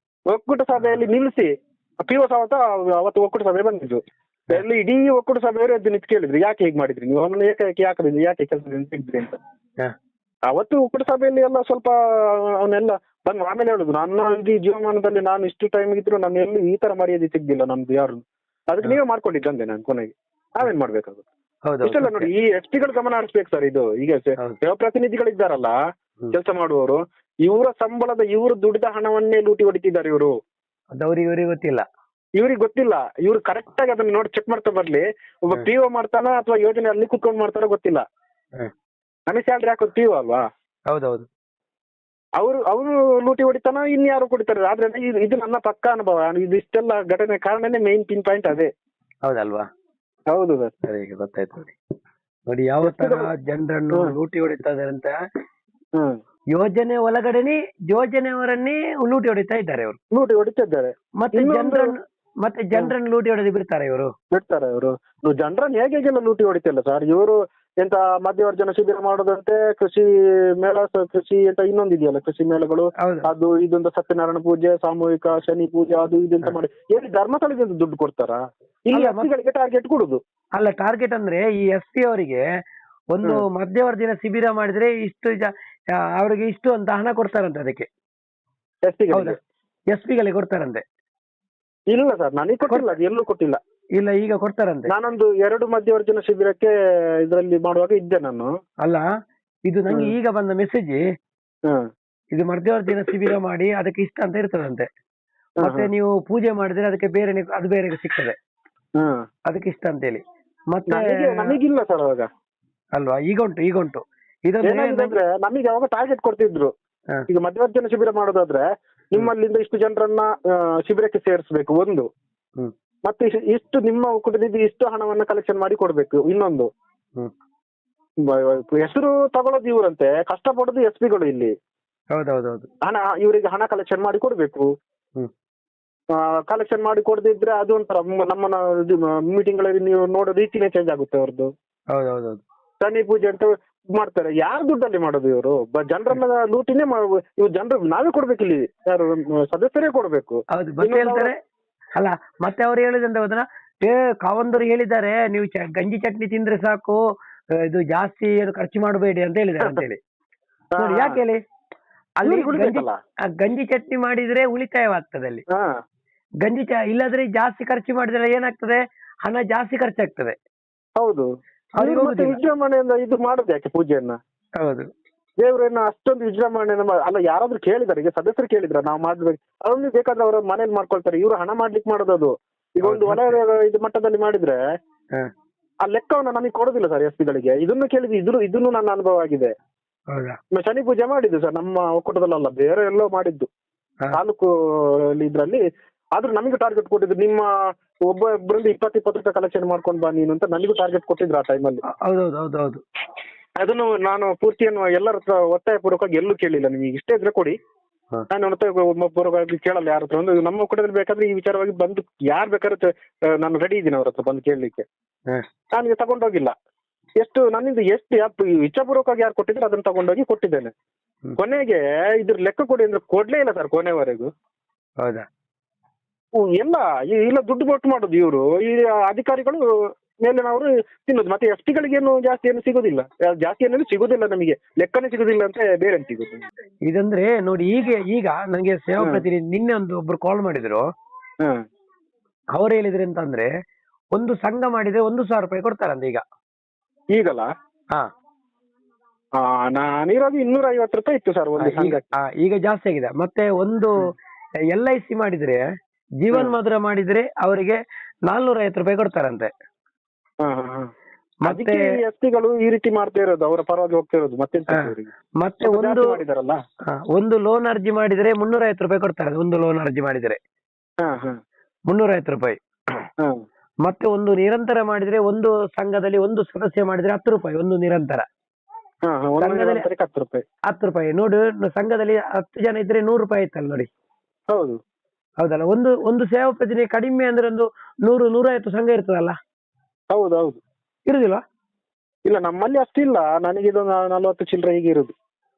ಒಕ್ಕೂಟ ಸಭೆಯಲ್ಲಿ ನಿಲ್ಲಿಸಿ PO ಅವತ್ತು ಒಕ್ಕೂಟ ಸಭೆ ಬಂದಿದ್ದು. ಎಲ್ಲಿ ಇಡೀ ಒಕ್ಕೂಟ ಸಭೆಯವರು ಎದ್ದು ನಿಂತು ಕೇಳಿದ್ರು, ಯಾಕೆ ಹೀಗೆ ಮಾಡಿದ್ರಿ ನೀವು, ಅವನನ್ನು ಯಾಕೆ ಕೆಲಸದಿಂದ ತೆಗೆದ್ರಿ ಅಂತ. ಅವತ್ತು ಒಕ್ಕೂಟ ಸಭೆಯಲ್ಲಿ ಎಲ್ಲ ಸ್ವಲ್ಪ ಅವನ್ನೆಲ್ಲ ಬಂದು ಆಮೇಲೆ ಹೇಳುದು, ನನ್ನ ಇಡೀ ಜೀವಮಾನದಲ್ಲಿ ನಾನು ಇಷ್ಟು ಟೈಮ್ ಇದ್ರು ನಾನು ಎಲ್ಲಿ ಈ ತರ ಮರ್ಯಾದೆ ಸಿಗ್ಲಿಲ್ಲ ನಮ್ದು ಯಾರು, ಅದಕ್ಕೆ ನೀವೇ ಮಾಡ್ಕೊಂಡಿದ್ದಂದೆ ನಾನು ಕೊನೆಗೆ ನಾವೇನ್ ಮಾಡ್ಬೇಕಾಗುತ್ತೆ. ಇಷ್ಟೆಲ್ಲ ನೋಡಿ, ಈ SP ಗಳು ಗಮನ ಹರಿಸ್ಬೇಕು ಸರ್. ಇದು ಈಗ ಪ್ರತಿನಿಧಿಗಳಿದ್ದಾರಲ್ಲ ಕೆಲಸ ಮಾಡುವವರು, ಇವರ ಸಂಬಳದ ಇವರು ದುಡಿದ ಹಣವನ್ನೇ ಲೂಟಿ ಹೊಡಿತಿದ್ದಾರೆ ಇವರು. ಇವ್ರಿಗೆ ಗೊತ್ತಿಲ್ಲ, ಇವ್ರಿಗೆ ಗೊತ್ತಿಲ್ಲ. ಇವ್ರು ಕರೆಕ್ಟ್ ಆಗಿ ಅದನ್ನ ನೋಡಿ ಚೆಕ್ ಮಾಡ್ತಾ ಬರ್ಲಿ. ಒಬ್ಬ PO ಮಾಡ್ತಾನ ಅಥವಾ ಯೋಜನೆ ಅಲ್ಲಿ ಕುತ್ಕೊಂಡು ಮಾಡ್ತಾರೋ ಗೊತ್ತಿಲ್ಲ. ನಮಗೆ ಸ್ಯಾಲ್ರಿ ಹಾಕೋದು PO ಅಲ್ವಾ? ಹೌದೌದು. ಅವರು ಲೂಟಿ ಹೊಡಿತಾನ, ಇನ್ಯಾರು ಕುಡಿತಾರೆ. ಆದ್ರೆ ಇದು ನನ್ನ ಪಕ್ಕ ಅನುಭವ. ಇದಿಷ್ಟೆಲ್ಲ ಘಟನೆ ಕಾರಣನೇ ಮೇನ್ ಪಿನ್ ಪಾಯಿಂಟ್ ಅದೇ. ಹೌದಲ್ವಾ? ಹೌದು ಸರ್. ಸರಿ, ಗೊತ್ತಾಯ್ತು ನೋಡಿ. ನೋಡಿ ಯಾವ ತರ ಜನರನ್ನು ಲೂಟಿ ಹೊಡಿತಾ ಇದಾರೆ ಅಂತ. ಯೋಜನೆ ಒಳಗಡೆನೆ ಯೋಜನೆಯವರನ್ನೇ ಲೂಟಿ ಹೊಡಿತಾ ಇದ್ದಾರೆ ಅವರು. ಲೂಟಿ ಹೊಡಿತಾ ಇದ್ದಾರೆ. ಮತ್ತೆ ಜನರನ್ನು ಲೂಟಿ ಹೊಡೆದು ಬಿಡ್ತಾರೆ ಇವರು. ಜನರನ್ನು ಹೇಗೆಲ್ಲ ಲೂಟಿ ಹೊಡಿತಿಲ್ಲ ಸರ್ ಇವರು. ಎಂತ ಮಧ್ಯವರ್ಜನ ಶಿಬಿರ ಮಾಡೋದಂತೆ, ಕೃಷಿ ಮೇಳ, ಕೃಷಿ ಅಂತ ಇನ್ನೊಂದು ಇದೆಯಲ್ಲ ಕೃಷಿ ಮೇಳಗಳು, ಅದು ಇದೊಂದು ಸತ್ಯನಾರಾಯಣ ಪೂಜೆ, ಸಾಮೂಹಿಕ ಶನಿ ಪೂಜೆ, ಅದು ಇದು ಅಂತ ಮಾಡಿ ಎಲ್ಲಿ ಧರ್ಮಸ್ಥಳದಿಂದ ದುಡ್ಡು ಕೊಡ್ತಾರ? ಇಲ್ಲಿ SPಗಳಿಗೆ ಟಾರ್ಗೆಟ್ ಕೊಡುದು. ಅಲ್ಲ, ಟಾರ್ಗೆಟ್ ಅಂದ್ರೆ ಈ SP ಅವರಿಗೆ ಒಂದು ಮಧ್ಯವರ್ಜನ ಶಿಬಿರ ಮಾಡಿದ್ರೆ ಇಷ್ಟು ಅವರಿಗೆ ಇಷ್ಟು ಅಂತ ಹಣ ಕೊಡ್ತಾರಂತೆ. ಅದಕ್ಕೆ SP ಗಳಿಗೆ ಕೊಡ್ತಾರಂತೆ. ಇಲ್ಲ ಸರ್, ನನಗೆ ಕೊಟ್ಟಿಲ್ಲ, ಅದು ಎಲ್ಲೂ ಕೊಟ್ಟಿಲ್ಲ. ಇಲ್ಲ, ಈಗ ಕೊಡ್ತಾರಂತೆ. ನಾನೊಂದು 2 ಮಧ್ಯವರ್ಜನ ಶಿಬಿರಕ್ಕೆ ಇದರಲ್ಲಿ ಮಾಡುವಾಗ ಇದ್ದೆ ನಾನು. ಅಲ್ಲ, ಇದು ನಂಗೆ ಈಗ ಬಂದ ಮೆಸೇಜ್. ಇದು ಮಧ್ಯವರ್ಜನ ಶಿಬಿರ ಮಾಡಿ ಅದಕ್ಕೆ ಇಷ್ಟ ಅಂತ ಇರ್ತದಂತೆ. ಮತ್ತೆ ನೀವು ಪೂಜೆ ಮಾಡಿದ್ರೆ ಅದಕ್ಕೆ ಬೇರೆ ಅದು ಬೇರೆ ಸಿಗ್ತದೆ, ಅದಕ್ಕೆ ಇಷ್ಟ ಅಂತ ಹೇಳಿ. ಮತ್ತೆ ನಮಗಿಲ್ಲ ಸರ್ ಅವಾಗ. ಅಲ್ವಾ? ಈಗ ಉಂಟು. ಇದೊಂದ್ರೆ ನಮಗೆ ಅವಾಗ ಟಾರ್ಗೆಟ್ ಕೊಡ್ತಿದ್ರು. ಈಗ ಮಧ್ಯವರ್ಜನ ಶಿಬಿರ ಮಾಡೋದಾದ್ರೆ ನಿಮ್ಮಲ್ಲಿಂದ ಇಷ್ಟು ಜನರನ್ನ ಶಿಬಿರಕ್ಕೆ ಸೇರಿಸಬೇಕು ಒಂದು, ಮತ್ತೆ ಇಷ್ಟು ನಿಮ್ಮ ಕುಟುಂಬದಿಂದ ಇಷ್ಟು ಹಣವನ್ನ ಕಲೆಕ್ಷನ್ ಮಾಡಿ ಕೊಡ್ಬೇಕು ಇನ್ನೊಂದು. ಹೆಸರು ತಗೊಳ್ಳೋದು ಇವರಂತೆ, ಕಷ್ಟ ಪಡೋದು SP ಗಳು ಇಲ್ಲಿ. ಹೌದೌದೌದು. ಹಣ ಇವರಿಗೆ ಹಣ ಕಲೆಕ್ಷನ್ ಮಾಡಿ ಕೊಡ್ಬೇಕು. ಕಲೆಕ್ಷನ್ ಮಾಡಿ ಕೊಡದಿದ್ರೆ ಅದು ಒಂಥರ ನಮ್ಮ ಮೀಟಿಂಗ್ ಗಳಲ್ಲಿ ನೀವು ನೋಡೋ ರೀತಿನೇ ಚೇಂಜ್ ಆಗುತ್ತೆ ಅವ್ರದ್ದು. ಹೌದೌದೌದು. ಶನಿ ಪೂಜೆ ಅಂತ ಮಾಡ್ತಾರೆ. ಯಾರು ದುಡ್ಡಲ್ಲಿ ಮಾಡೋದು ಇವರು? ಜನರನ್ನ ಲೂಟಿನೇ ಇವ್ರು ಜನರು ನಾವೇ ಕೊಡ್ಬೇಕು, ಇಲ್ಲಿ ಯಾರು ಸದಸ್ಯರೇ ಕೊಡ್ಬೇಕು. ಅಲ್ಲ, ಮತ್ತೆ ಅವ್ರು ಹೇಳಿದಂತ ಹೋದ್ರ ಕಾವಂದರು ಹೇಳಿದ್ದಾರೆ, ನೀವು ಗಂಜಿ ಚಟ್ನಿ ತಿಂದ್ರೆ ಸಾಕು, ಇದು ಜಾಸ್ತಿ ಏನು ಖರ್ಚು ಮಾಡಬೇಡಿ ಅಂತ ಹೇಳಿದ್ದಾರೆ ಅಂತ ಹೇಳಿ. ನೋಡಿ, ಯಾಕೆ ಹೇಳಿ, ಅಲ್ಲಿ ಗಂಜಿ ಚಟ್ನಿ ಮಾಡಿದ್ರೆ ಉಳಿತಾಯವಾಗ್ತದೆ. ಅಲ್ಲಿ ಇಲ್ಲದ್ರೆ ಜಾಸ್ತಿ ಖರ್ಚು ಮಾಡಿದ್ರೆ ಏನಾಗ್ತದೆ, ಹಣ ಜಾಸ್ತಿ ಖರ್ಚಾಗ್ತದೆ. ಹೌದು. ವಿಜೃಂಭಣೆಯಿಂದ ಇದು ಮಾಡೋದು ಯಾಕೆ ಪೂಜೆಯನ್ನ? ಹೌದು. ದೇವರನ್ನ ಅಷ್ಟೊಂದು ವಿಜೃಂಭಣೆಯಿಂದ ಅಲ್ಲ, ಯಾರಾದ್ರೂ ಕೇಳಿದಾರೆ? ಈಗ ಸದಸ್ಯರು ಕೇಳಿದ್ರ ನಾವು ಮಾಡ್ಬೇಕು? ಅದೊಂದು ಬೇಕಾದ್ರೆ ಅವ್ರ ಮನೇಲಿ ಮಾಡ್ಕೊಳ್ತಾರೆ. ಇವ್ರು ಹಣ ಮಾಡ್ಲಿಕ್ಕೆ ಮಾಡೋದು. ಈಗ ಒಂದು ವಲಯ ಇದು ಮಟ್ಟದಲ್ಲಿ ಮಾಡಿದ್ರೆ ಆ ಲೆಕ್ಕವನ್ನ ನಮಗೆ ಕೊಡೋದಿಲ್ಲ ಸರ್ SP ಗಳಿಗೆ. ಇದನ್ನು ಕೇಳಿದ್ದು, ಇದನ್ನು ನನ್ನ ಅನುಭವ ಆಗಿದೆ. ಶನಿ ಪೂಜೆ ಮಾಡಿದ್ದು ಸರ್ ನಮ್ಮ ಒಕ್ಕೂಟದಲ್ಲ, ಬೇರೆ ಎಲ್ಲೋ ಮಾಡಿದ್ದು ತಾಲೂಕು ಇದ್ರಲ್ಲಿ. ಆದ್ರೂ ನಮಗೆ ಟಾರ್ಗೆಟ್ ಕೊಟ್ಟಿದ್ರು, ನಿಮ್ಮ ಒಬ್ಬೊಬ್ಬರಲ್ಲಿ 20 ರೂಪಾಯಿ ಕಲೆಕ್ಷನ್ ಮಾಡ್ಕೊಂಡು ಬಾ ನೀನು ಅಂತ ನನಗೂ ಟಾರ್ಗೆಟ್ ಕೊಟ್ಟಿದ್ರು ಆ ಟೈಮಲ್ಲಿ. ಹೌದೌದೌದು. ಅದನ್ನು ನಾನು ಪೂರ್ತಿಯನ್ನು ಎಲ್ಲರ ಹತ್ರ ಒತ್ತಾಯ ಪೂರ್ವಕವಾಗಿ ಎಲ್ಲೂ ಕೇಳಿಲ್ಲ. ನಿಮಗೆ ಇಷ್ಟೇ ಇದ್ರೆ ಕೊಡಿ, ನಾನು ಒತ್ತಾಯ ಪೂರ್ವಕವಾಗಿ ಕೇಳಲ್ಲ ಯಾರ ಹತ್ರ. ಒಂದು ನಮ್ಮ ಒಕ್ಕೂಟದಲ್ಲಿ ಬೇಕಾದ್ರೆ ಈ ವಿಚಾರವಾಗಿ ಬಂದು ಯಾರು ಬೇಕಾದ್ರೆ ನಾನು ರೆಡಿ ಇದ್ದೀನಿ ಅವ್ರ ಹತ್ರ ಬಂದು ಕೇಳಲಿಕ್ಕೆ. ನಾನು ತಗೊಂಡೋಗಿಲ್ಲ. ನನ್ನಿಂದ ಎಷ್ಟು ಇಚ್ಛಾಪೂರ್ವಕವಾಗಿ ಯಾರು ಕೊಟ್ಟಿದ್ರೆ ಅದನ್ನ ತಗೊಂಡೋಗಿ ಕೊಟ್ಟಿದ್ದೇನೆ. ಕೊನೆಗೆ ಇದ್ರ ಲೆಕ್ಕ ಕೊಡಿ ಅಂದ್ರೆ ಕೊಡ್ಲೇ ಇಲ್ಲ ಸರ್ ಕೊನೆವರೆಗೂ. ಹೌದಾ? ಎಲ್ಲ ಇಲ್ಲ, ದುಡ್ಡು ಬೊಟ್ಟು ಮಾಡೋದು ಇವರು ಈ ಅಧಿಕಾರಿಗಳು ಮೇಲಿನವರು ತಿನ್ನೋದು. ಮತ್ತೆ SP ಗಳಿಗೇನು ಜಾಸ್ತಿ ಏನು ಸಿಗೋದಿಲ್ಲ, ಜಾಸ್ತಿ ಏನೇನು ಸಿಗೋದಿಲ್ಲ, ನಮಗೆ ಲೆಕ್ಕನೇ ಸಿಗೋದಿಲ್ಲ ಅಂತ ಬೇರೆ ಸಿಗೋದು. ಇದಂದ್ರೆ ನೋಡಿ, ಈಗ ನಂಗೆ ಸೇವಾ ಪ್ರತಿನಿಧಿ ನಿನ್ನೆ ಒಬ್ರು ಕಾಲ್ ಮಾಡಿದ್ರು. ಅವ್ರು ಹೇಳಿದ್ರು ಅಂತಂದ್ರೆ, ಒಂದು ಸಂಘ ಮಾಡಿದ್ರೆ 1,000 ರೂಪಾಯಿ ಕೊಡ್ತಾರಂತೆ ಈಗಲ್ಲ. ನಾನಿರೋದು 250 ರೂಪಾಯಿ ಇತ್ತು ಸರ್ ಒಂದು ಸಂಘ. ಈಗ ಜಾಸ್ತಿ ಆಗಿದೆ. ಮತ್ತೆ ಒಂದು LIC ಮಾಡಿದ್ರೆ, ಜೀವನ್ ಮಧುರ ಮಾಡಿದ್ರೆ ಅವರಿಗೆ 450 ರೂಪಾಯಿ ಕೊಡ್ತಾರಂತೆ. ಮತ್ತೆ ಎಸ್ ಪಿಗಳು ಈ ರೀತಿ ಮಾಡ್ತಾ ಇರೋದು, ಅವರ ಪರವಾಗಿ ಹೋಗ್ತಾ ಇರೋದು. ಮತ್ತೆ ಮತ್ತೆ ಒಂದು ಮಾಡಿದಾರಲ್ಲ, ಒಂದು ಲೋನ್ ಅರ್ಜಿ ಮಾಡಿದ್ರೆ 350 ರೂಪಾಯಿ ಕೊಡ್ತಾರೆ. ಒಂದು ಲೋನ್ ಅರ್ಜಿ ಮಾಡಿದ್ರೆ 350 ರೂಪಾಯಿ. ಮತ್ತೆ ಒಂದು ನಿರಂತರ ಮಾಡಿದ್ರೆ, ಒಂದು ಸಂಘದಲ್ಲಿ ಒಂದು ಸದಸ್ಯ ಮಾಡಿದ್ರೆ 10 ರೂಪಾಯಿ ಒಂದು ನಿರಂತರ. 10 ರೂಪಾಯಿ 10 ರೂಪಾಯಿ ನೋಡು. ಸಂಘದಲ್ಲಿ 10 ಜನ ಇದ್ರೆ 100 ರೂಪಾಯಿ ಆಯ್ತಲ್ಲ ನೋಡಿ. ಹೌದು ಹೌದಲ್ಲ. ಒಂದು ಸೇವಾ ಪ್ರತಿನಿಧಿ ಕಡಿಮೆ ಅಂದ್ರೆ ಒಂದು 100-150 ಸಂಘ ಇರ್ತದಲ್ಲ. ಹೌದೌದು. ಇರುದಿಲ್ವಾ? ಇಲ್ಲ, ನಮ್ಮಲ್ಲಿ ಅಷ್ಟಿಲ್ಲ. ನನಗಿದು 40 ಚಿಲ್ಲರೆ ಹೀಗೆ ಇರುದು.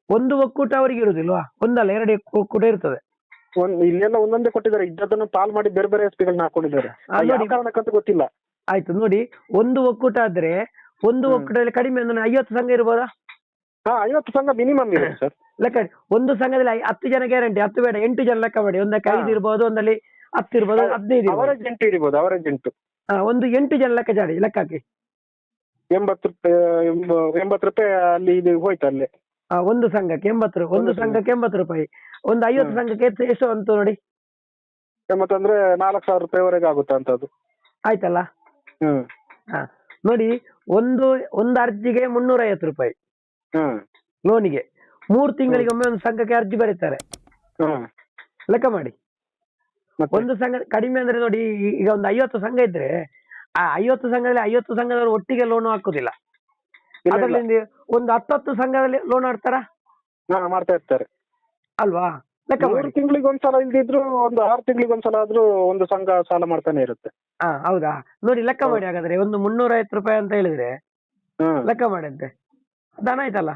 ಒಂದು ಒಕ್ಕೂಟ ಅವರಿಗೆ ಇರುದಿಲ್ವಾ? ಒಂದಲ್ಲ 2 ಒಕ್ಕೂಟ ಇರ್ತದೆ. ಇಲ್ಲೆಲ್ಲ ಒಂದೊಂದೇ ಕೊಟ್ಟಿದ್ದಾರೆ. ಇದ್ದದನ್ನು ಪಾಲ್ ಮಾಡಿ ಬೇರೆ ಬೇರೆ ಎಸ್ಪಿಗಳನ್ನ ಹಾಕೊಂಡಿದ್ದಾರೆ. ಕಾರಣಕ್ಕಂತ ಗೊತ್ತಿಲ್ಲ. ಆಯ್ತು ನೋಡಿ, ಒಂದು ಒಕ್ಕೂಟ ಆದ್ರೆ ಒಂದು ಒಕ್ಕೂಟದಲ್ಲಿ ಕಡಿಮೆ ಅಂದ್ರೆ 50 ಸಂಘ ಇರ್ಬೋದಾ? 50 ಸಂಘ ಮಿನಿಮಮ್ ಇದೆ ಸರ್. ಲೆಕ್ಕ ಒಂದು ಸಂಘದಲ್ಲಿ 10 ಜನ ಗ್ಯಾರಂಟಿ, 10 ಬೇಡ 8 ಜನ ಲೆಕ್ಕ ಮಾಡಿ. ಒಂದಕ್ಕೆ 5 ಇರ್ಬೋದು, ಒಂದಲ್ಲಿ 10 ಇರ್ಬೋದು, 15 ಅವರೇಜ್ 8 ಇರ್ಬೋದು. ಅವರೇಜ್ 8. ಒಂದು 8 ಜನ ಲೆಕ್ಕ ಜಾಡಿ ಲೆಕ್ಕ ಹಾಕಿ. 80 ರೂಪಾಯಿ ಅಲ್ಲಿ ಇದು ಹೋಯ್ತು ಅಲ್ಲೇ. ಒಂದು ಸಂಘಕ್ಕೆ 80 ಒಂದು ಸಂಘಕ್ಕೆ 80 ರೂಪಾಯಿ. ಒಂದು 50 ಸಂಘಕ್ಕೆ ಎಷ್ಟು ಅಂತ ನೋಡಿ. 80 ಅಂದ್ರೆ 4000 ರೂಪಾಯಿವರೆಗೆ ಆಗುತ್ತೆ ಅಂತದ್ದು. ಆಯ್ತಲ್ಲ. ನೋಡಿ, ಒಂದು ಅರ್ಜಿಗೆ 350 ರೂಪಾಯಿ ಲೋನಿಗೆ. 3 ತಿಂಗಳಿಗೆ ಒಮ್ಮೆ ಒಂದು ಸಂಘಕ್ಕೆ ಅರ್ಜಿ ಬರೀತಾರೆ. ಲೆಕ್ಕ ಮಾಡಿ. ಒಂದು ಸಂಘ ಕಡಿಮೆ ಅಂದ್ರೆ ನೋಡಿ, ಈಗ ಒಂದು 50 ಸಂಘ ಇದ್ರೆ ಆ 50 ಸಂಘದಲ್ಲಿ 50 ಸಂಘದವರು ಒಟ್ಟಿಗೆ ಲೋನ್ ಹಾಕುದಿಲ್ಲ. ಅದರಲ್ಲಿ ಒಂದು 10 ಸಂಘದಲ್ಲಿ ಲೋನ್ ಆಡ್ತಾರ ಮಾಡ್ತಾ ಇರ್ತಾರೆ ಅಲ್ವಾ? ಲೆಕ್ಕ 3 ತಿಂಗಳಿಗೆ ಒಂದ್ಸಲ ಇಲ್ದಿದ್ರು ಒಂದು 6 ತಿಂಗಳಿಗೆ ಒಂದ್ಸಲ ಆದ್ರೂ ಒಂದು ಸಂಘ ಸಾಲ ಮಾಡ್ತಾನೆ ಇರುತ್ತೆ. ಹೌದಾ? ನೋಡಿ ಲೆಕ್ಕ ಮಾಡಿ. ಹಾಗಾದ್ರೆ ಒಂದು 350 ರೂಪಾಯಿ ಅಂತ ಹೇಳಿದ್ರೆ ಲೆಕ್ಕ ಮಾಡಿ ಅಂತೆ, ದನ ಆಯ್ತಲ್ಲ.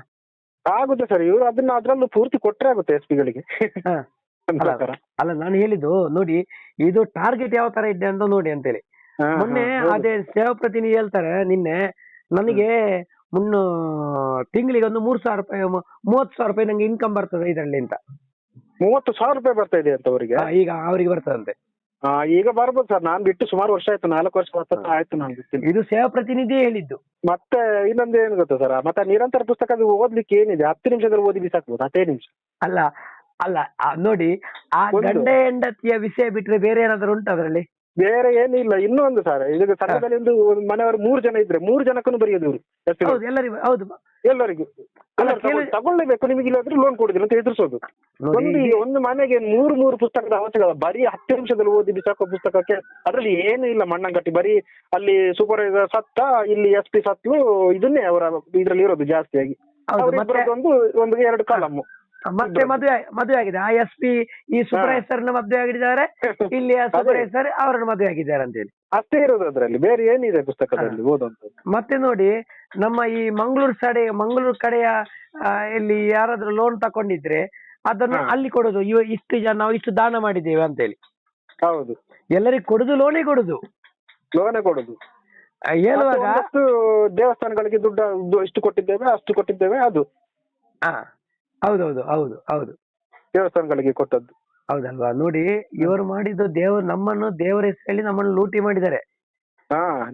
ಆಗುತ್ತೆ ಸರ್. ಇವರು ಅದನ್ನ ಅದ್ರಲ್ಲೂ ಪೂರ್ತಿ ಕೊಟ್ರೆ ಆಗುತ್ತೆ ಎಸ್ ಪಿಗಳಿಗೆ. ಅಲ್ಲ, ನಾನು ಹೇಳಿದ್ದು ನೋಡಿ, ಇದು ಟಾರ್ಗೆಟ್ ಯಾವ ತರ ಇದೆ ಅಂತ ನೋಡಿ ಅಂತೇಳಿ. ಮೊನ್ನೆ ಅದೇ ಸೇವಾ ಪ್ರತಿನಿಧಿ ಹೇಳ್ತಾರೆ ನಿನ್ನೆ, ನನಗೆ ತಿಂಗಳಿಗೆ ಒಂದು 3,000 ರೂಪಾಯಿ 30,000 ರೂಪಾಯಿ ನಂಗೆ ಇನ್ಕಮ್ ಬರ್ತದೆ ಇದರಲ್ಲಿ ಅಂತ. 30,000 ರೂಪಾಯಿ ಬರ್ತಾ ಇದೆ ಅಂತ ಅವರಿಗೆ? ಈಗ ಅವರಿಗೆ ಬರ್ತದಂತೆ. ಈಗ ಬರ್ಬೋದು ಸರ್. ನಾನ್ ಬಿಟ್ಟು ಸುಮಾರು ವರ್ಷ ಆಯ್ತು, 4 ವರ್ಷ ಆಯ್ತು ನಾನು ಬಿಟ್ಟು. ಇದು ಸೇವಾ ಪ್ರತಿನಿಧಿ ಹೇಳಿದ್ದು. ಮತ್ತೆ ಇನ್ನೊಂದು ಏನು ಗೊತ್ತಾ ಸರ್, ಮತ್ತೆ ನಿರಂತರ ಪುಸ್ತಕ ಓದ್ಲಿಕ್ಕೆ ಏನಿದೆ, 10 ನಿಮಿಷದಲ್ಲಿ ಓದಿ ಬಿಸಾಕ್ಬೋದು. 15 ನಿಮಿಷ ಅಲ್ಲ ನೋಡಿ, ಆ ಗಂಡ ಹೆಂಡತಿಯ ವಿಷಯ ಬಿಟ್ರೆ ಬೇರೆ ಏನಾದ್ರು ಉಂಟು ಅದರಲ್ಲಿ? ಬೇರೆ ಏನಿಲ್ಲ. ಇನ್ನೊಂದು ಸರ್, ಈಗ ಸಂಘದಲ್ಲಿ ಒಂದು ಮನೆಯವರು 3 ಜನ ಇದ್ರೆ 3 ಜನಕ್ಕೂ ಬರೆಯೋದು ಇವರು. ಎಲ್ಲರಿಗೂ ಹೌದು, ಎಲ್ಲರಿಗೂ ತಗೊಳ್ಳೇಬೇಕು. ನಿಮಗೆ ಇಲ್ಲಾದ್ರೂ ಲೋನ್ ಕೊಡುದಿಲ್ಲ ಅಂತ ಎದುರಿಸೋದು. ಒಂದು ಮನೆಗೆ 3 ಪುಸ್ತಕದ ಅವಶ್ಯಕ. ಬರೀ 10 ನಿಮಿಷದಲ್ಲಿ ಓದಿ ಬಿಸಾಕೋ ಪುಸ್ತಕಕ್ಕೆ ಅದ್ರಲ್ಲಿ ಏನು ಇಲ್ಲ, ಮಣ್ಣಂಗಟ್ಟಿ. ಬರೀ ಅಲ್ಲಿ ಸೂಪರ್ವೈಸರ್ ಸತ್ತ, ಇಲ್ಲಿ ಎಸ್ ಪಿ ಸತ್ಲು, ಇದನ್ನೇ ಅವರ ಇದ್ರಲ್ಲಿ ಇರೋದು ಜಾಸ್ತಿಯಾಗಿ. ಒಂದು 2 ಕಾಲಮ್ಮು. ಮತ್ತೆ ಮದುವೆ ಆಗಿದೆ. ಆ ಎಸ್ ಪಿ ಈ ಸೂಪರ್ವೈಸರ್ ನ ಮದುವೆ ಆಗಿದ್ದಾರೆ, ಇಲ್ಲಿ ಸೂಪರ್ವೈಸರ್ ಅವರನ್ನು ಮದುವೆ ಆಗಿದ್ದಾರೆ ಅಂತ ಹೇಳಿ ಅಷ್ಟೇ ಇರೋದು ಅದ್ರಲ್ಲಿ. ಬೇರೆ ಏನಿದೆ ಪುಸ್ತಕದಲ್ಲಿ ಓದುವಂತ? ಮತ್ತೆ ನೋಡಿ, ನಮ್ಮ ಈ ಮಂಗಳೂರು ಕಡೆಯ ಇಲ್ಲಿ ಯಾರಾದ್ರೂ ಲೋನ್ ತಕೊಂಡಿದ್ರೆ ಅದನ್ನು ಅಲ್ಲಿ ಕೊಡುದು, ಇಷ್ಟು ಜನ ನಾವು ಇಷ್ಟು ದಾನ ಮಾಡಿದ್ದೇವೆ ಅಂತ ಹೇಳಿ. ಹೌದು, ಎಲ್ಲರಿಗೂ ಕೊಡುದು, ಲೋನೇ ಕೊಡುದು. ಹೇಳುವಾಗ ದೇವಸ್ಥಾನಗಳಿಗೆ ದುಡ್ಡು ಇಷ್ಟು ಕೊಟ್ಟಿದ್ದೇವೆ, ಅಷ್ಟು ಕೊಟ್ಟಿದ್ದೇವೆ, ಅದು ಹೌದು ದೇವಸ್ಥಾನಗಳಿಗೆ ಕೊಟ್ಟದ್ದು. ಹೌದಲ್ವಾ? ನೋಡಿ, ಇವರು ಮಾಡಿದ್ದು ನಮ್ಮನ್ನು ದೇವರ ಹೆಸರಲ್ಲಿ ನಮ್ಮನ್ನು ಲೂಟಿ ಮಾಡಿದ್ದಾರೆ.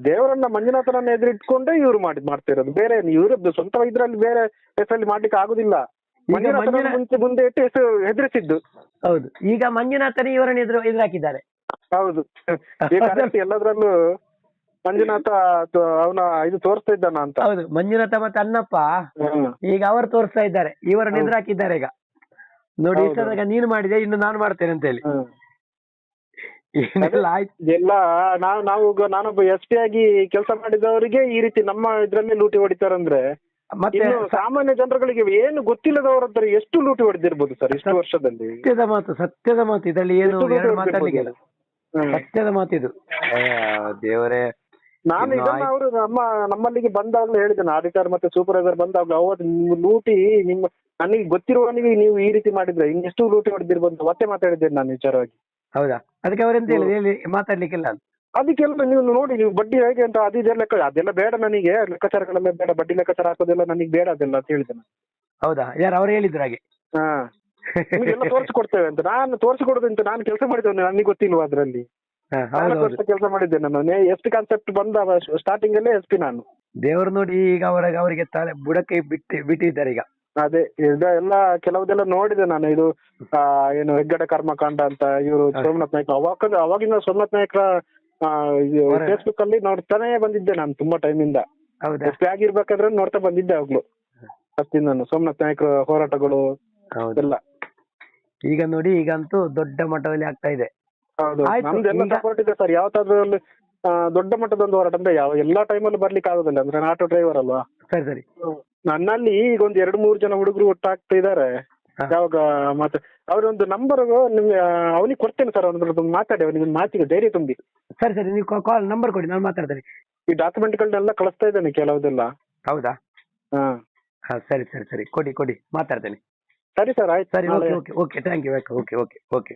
ದೇವರನ್ನ ಮಂಜುನಾಥನನ್ನ ಎದುರಿಟ್ಕೊಂಡೇ ಇವ್ರು ಮಾಡ್ತಿರೋದು. ಬೇರೆ ಇವ್ರದ್ದು ಸ್ವಂತ ಇದ್ರಲ್ಲಿ ಬೇರೆ ಹೆಸರಲ್ಲಿ ಮಾಡ್ಲಿಕ್ಕೆ ಆಗುದಿಲ್ಲ. ಮುಂದೆ ಇಟ್ಟು ಹೆಸರು ಹೆದರಿಸಿದ್ದು. ಹೌದು, ಈಗ ಮಂಜುನಾಥನೇ ಇವರನ್ನು ಎದುರಾಕಿದ್ದಾರೆ. ಹೌದು, ಎಲ್ಲದ್ರಲ್ಲೂ ಮಂಜುನಾಥ ಅವನ ಇದು ತೋರಿಸ್ತಾ ಇದ್ದಾನ ಅಂತ. ಹೌದು, ಮಂಜುನಾಥ ಮತ್ತೆ ಅನ್ನಪ್ಪ ಈಗ ಅವರು ತೋರಿಸ್ತಾ ಇದ್ದಾರೆ, ಇವರನ್ನು ಎದುರಾಕಿದ್ದಾರೆ. ಈಗ ನೋಡಿ, ಇಷ್ಟದಾಗ ನೀನು ಮಾಡಿದೆ, ಇನ್ನು ನಾನು ಮಾಡ್ತೇನೆ ಅಂತ ಹೇಳಿ. ಎಲ್ಲ ನಾನೊಬ್ಬ ಎಸ್ ಪಿ ಆಗಿ ಕೆಲಸ ಮಾಡಿದವರಿಗೆ ಈ ರೀತಿ ನಮ್ಮ ಇದ್ರಲ್ಲೇ ಲೂಟಿ ಹೊಡಿತಾರಂದ್ರೆ, ಮತ್ತೆ ಸಾಮಾನ್ಯ ಜನರುಗಳಿಗೆ ಏನು ಗೊತ್ತಿಲ್ಲದವರ ಹತ್ರ ಎಷ್ಟು ಲೂಟಿ ಹೊಡೆದಿರ್ಬೋದು ಸರ್ ಇಷ್ಟು ವರ್ಷದಲ್ಲಿ? ಸತ್ಯದ ಮಾತು ಇದರಲ್ಲಿ ಏನು ಮಾತಾಡ್ಲಿಕ್ಕಿಲ್ಲ. ಸತ್ಯದ ಮಾತಿದು. ದೇವರೇ, ನಾನು ಇದನ್ನ ಅವರು ನಮ್ಮಲ್ಲಿಗೆ ಬಂದಾಗ್ಲೂ ಹೇಳಿದ್ದೇನೆ, ಆಡಿಟರ್ ಮತ್ತೆ ಸೂಪರ್ವೈಸರ್ ಬಂದಾಗ್ಲೂ, ಅವತ್ತು ಲೂಟಿ ನನಗೆ ಗೊತ್ತಿರುವವನಿಗೆ ನೀವು ಈ ರೀತಿ ಮಾಡಿದ್ರೆ ಇನ್ನೆಷ್ಟು ಲೂಟಿ ಹೊಡೆದಿರ್ಬೋದು ಮತ್ತೆ ಮಾತಾಡಿದ್ದೇನೆ ನಾನು ವಿಚಾರವಾಗಿ. ಹೌದಾ? ಅದಕ್ಕೆ ಅವರೆಂತ ಹೇಳಿ ಮಾತಾಡ್ಲಿಕ್ಕಿಲ್ಲ. ಅದಕ್ಕೆಲ್ಲ ನೀವು ನೋಡಿ, ನೀವು ಬಡ್ಡಿ ಹೇಗೆ ಅಂತ ಅದೆಲ್ಲ ಅದೆಲ್ಲ ಬೇಡ ನನಗೆ, ಲೆಕ್ಕಾಚಾರಗಳೆಲ್ಲ ಬೇಡ, ಬಡ್ಡಿ ಲೆಕ್ಕಾಚಾರ ಹಾಕೋದೆಲ್ಲ ನನಗೆ ಬೇಡ ಅದೆಲ್ಲ ಅಂತ ಹೇಳಿದೆ ನಾನು. ಹೌದಾ? ಯಾರು ಅವ್ರು ಹೇಳಿದ್ರು ಹಾಗೆ? ನಿಮಗೆಲ್ಲ ತೋರಿಸಿಕೊಡ್ತೇವೆ ಅಂತ. ನಾನು ತೋರಿಸಿಕೊಡೋದಂತ ನಾನು ಕೆಲಸ ಮಾಡಿದ್ದೇನೆ, ನನಗೆ ಗೊತ್ತಿಲ್ವಾ ಅದ್ರಲ್ಲಿ? ಕೆಲಸ ಮಾಡಿದ್ದೇನೆ ನಾನು. ಎಸ್ ಪಿ ಕಾನ್ಸೆಪ್ಟ್ ಬಂದ ಸ್ಟಾರ್ಟಿಂಗ್ ಅಲ್ಲೇ ಎಸ್ ಪಿ ನಾನು. ದೇವರು ನೋಡಿ, ಈಗ ಅವರಿಗೆ ತಲೆ ಬುಡಕ್ಕೆ ಬಿಟ್ಟಿದ್ದಾರೆ ಈಗ. ಅದೇ ಇದೆಲ್ಲ ಕೆಲವುದೆಲ್ಲ ನೋಡಿದೆ ನಾನು. ಇದು ಏನು ಹೆಗ್ಗಡೆ ಕರ್ಮಕಾಂಡ ಅಂತ, ಇವರು ಸೋಮನಾಥ್ ನಾಯ್ಕ. ಅವಾಗಿನ ಸೋಮನಾಥ್ ನಾಯ್ಕರ ಹೊರ- ಫೇಸ್ಬುಕ್ ಅಲ್ಲಿ ನೋಡ್ತಾನೆ ಬಂದಿದ್ದೆ ನಾನು ತುಂಬಾ ಟೈಮಿಂದ. ಹೌದಾ? ಎಸ್ ಪಿ ಆಗಿರ್ಬೇಕಾದ್ರೆ ನೋಡ್ತಾ ಬಂದಿದ್ದೆ ಅವಾಗ್ಲು ಫಸ್ಟಿಂದ ನಾನು ಸೋಮನಾಥ್ ನಾಯ್ಕರ ಹೋರಾಟಗಳು ಹೌದು. ಎಲ್ಲ. ಈಗ ನೋಡಿ ಈಗಂತೂ ದೊಡ್ಡ ಮಟ್ಟದಲ್ಲಿ ಆಗ್ತಾ ಇದೆ. ಹೌದು, ಆಯ್ತು, ನಮ್ದೆಲ್ಲ ಈಗ- ಸಪೋರ್ಟ್ ಇದೆ ಸರ್. ಯಾವತ್ತಾದ್ರೂ ದೊಡ್ಡ ಮಟ್ಟದ ಒಂದು ಹೋರಾಟ ಅಂದ್ರೆ ಎಲ್ಲಾ ಟೈಮಲ್ಲಿ ಬರ್ಲಿಕ್ಕೆ ಆಗೋದಿಲ್ಲ, ಅಂದ್ರೆ ನಾನು ಆಟೋ ಡ್ರೈವರ್ ಅಲ್ವಾ. ಸರಿ ಸರಿ. ನನ್ನಲ್ಲಿ ಈಗ ಒಂದು 2-3 ಜನ ಹುಡುಗರು ಒಟ್ಟಾಗ್ತಾ ಇದಾರೆ. ಹಾ. ಯಾವಾಗ ಮತ್ತೆ ಅವ್ರೊಂದು ನಂಬರ್ ನಿಮ್ಗೆ ಅವನಿಗೆ ಕೊಡ್ತೇನೆ ಸರ್, ಅವ್ರದ್ದು ಮಾತಾಡಿ, ಅವನಿಗೆ ಮಾತಿಗೆ ಧೈರ್ಯ ತುಂಬಿ. ಸರಿ ಸರಿ, ನೀವು ಕಾಲ್ ನಂಬರ್ ಕೊಡಿ, ನಾನು ಮಾತಾಡ್ತೇನೆ. ಈ ಡಾಕ್ಯುಮೆಂಟ್ಗಳನ್ನೆಲ್ಲ ಕಳಿಸ್ತಾ ಇದ್ದೇನೆ ಕೆಲವುದೆಲ್ಲ. ಹೌದಾ? ಹಾ ಹಾ ಸರಿ ಸರಿ ಸರಿ, ಕೊಡಿ ಕೊಡಿ, ಮಾತಾಡ್ತೇನೆ. ಸರಿ ಸರ್, ಆಯ್ತು. ಸರಿ, ನಾಳೆ okay okay okay, thank you. Okay okay okay.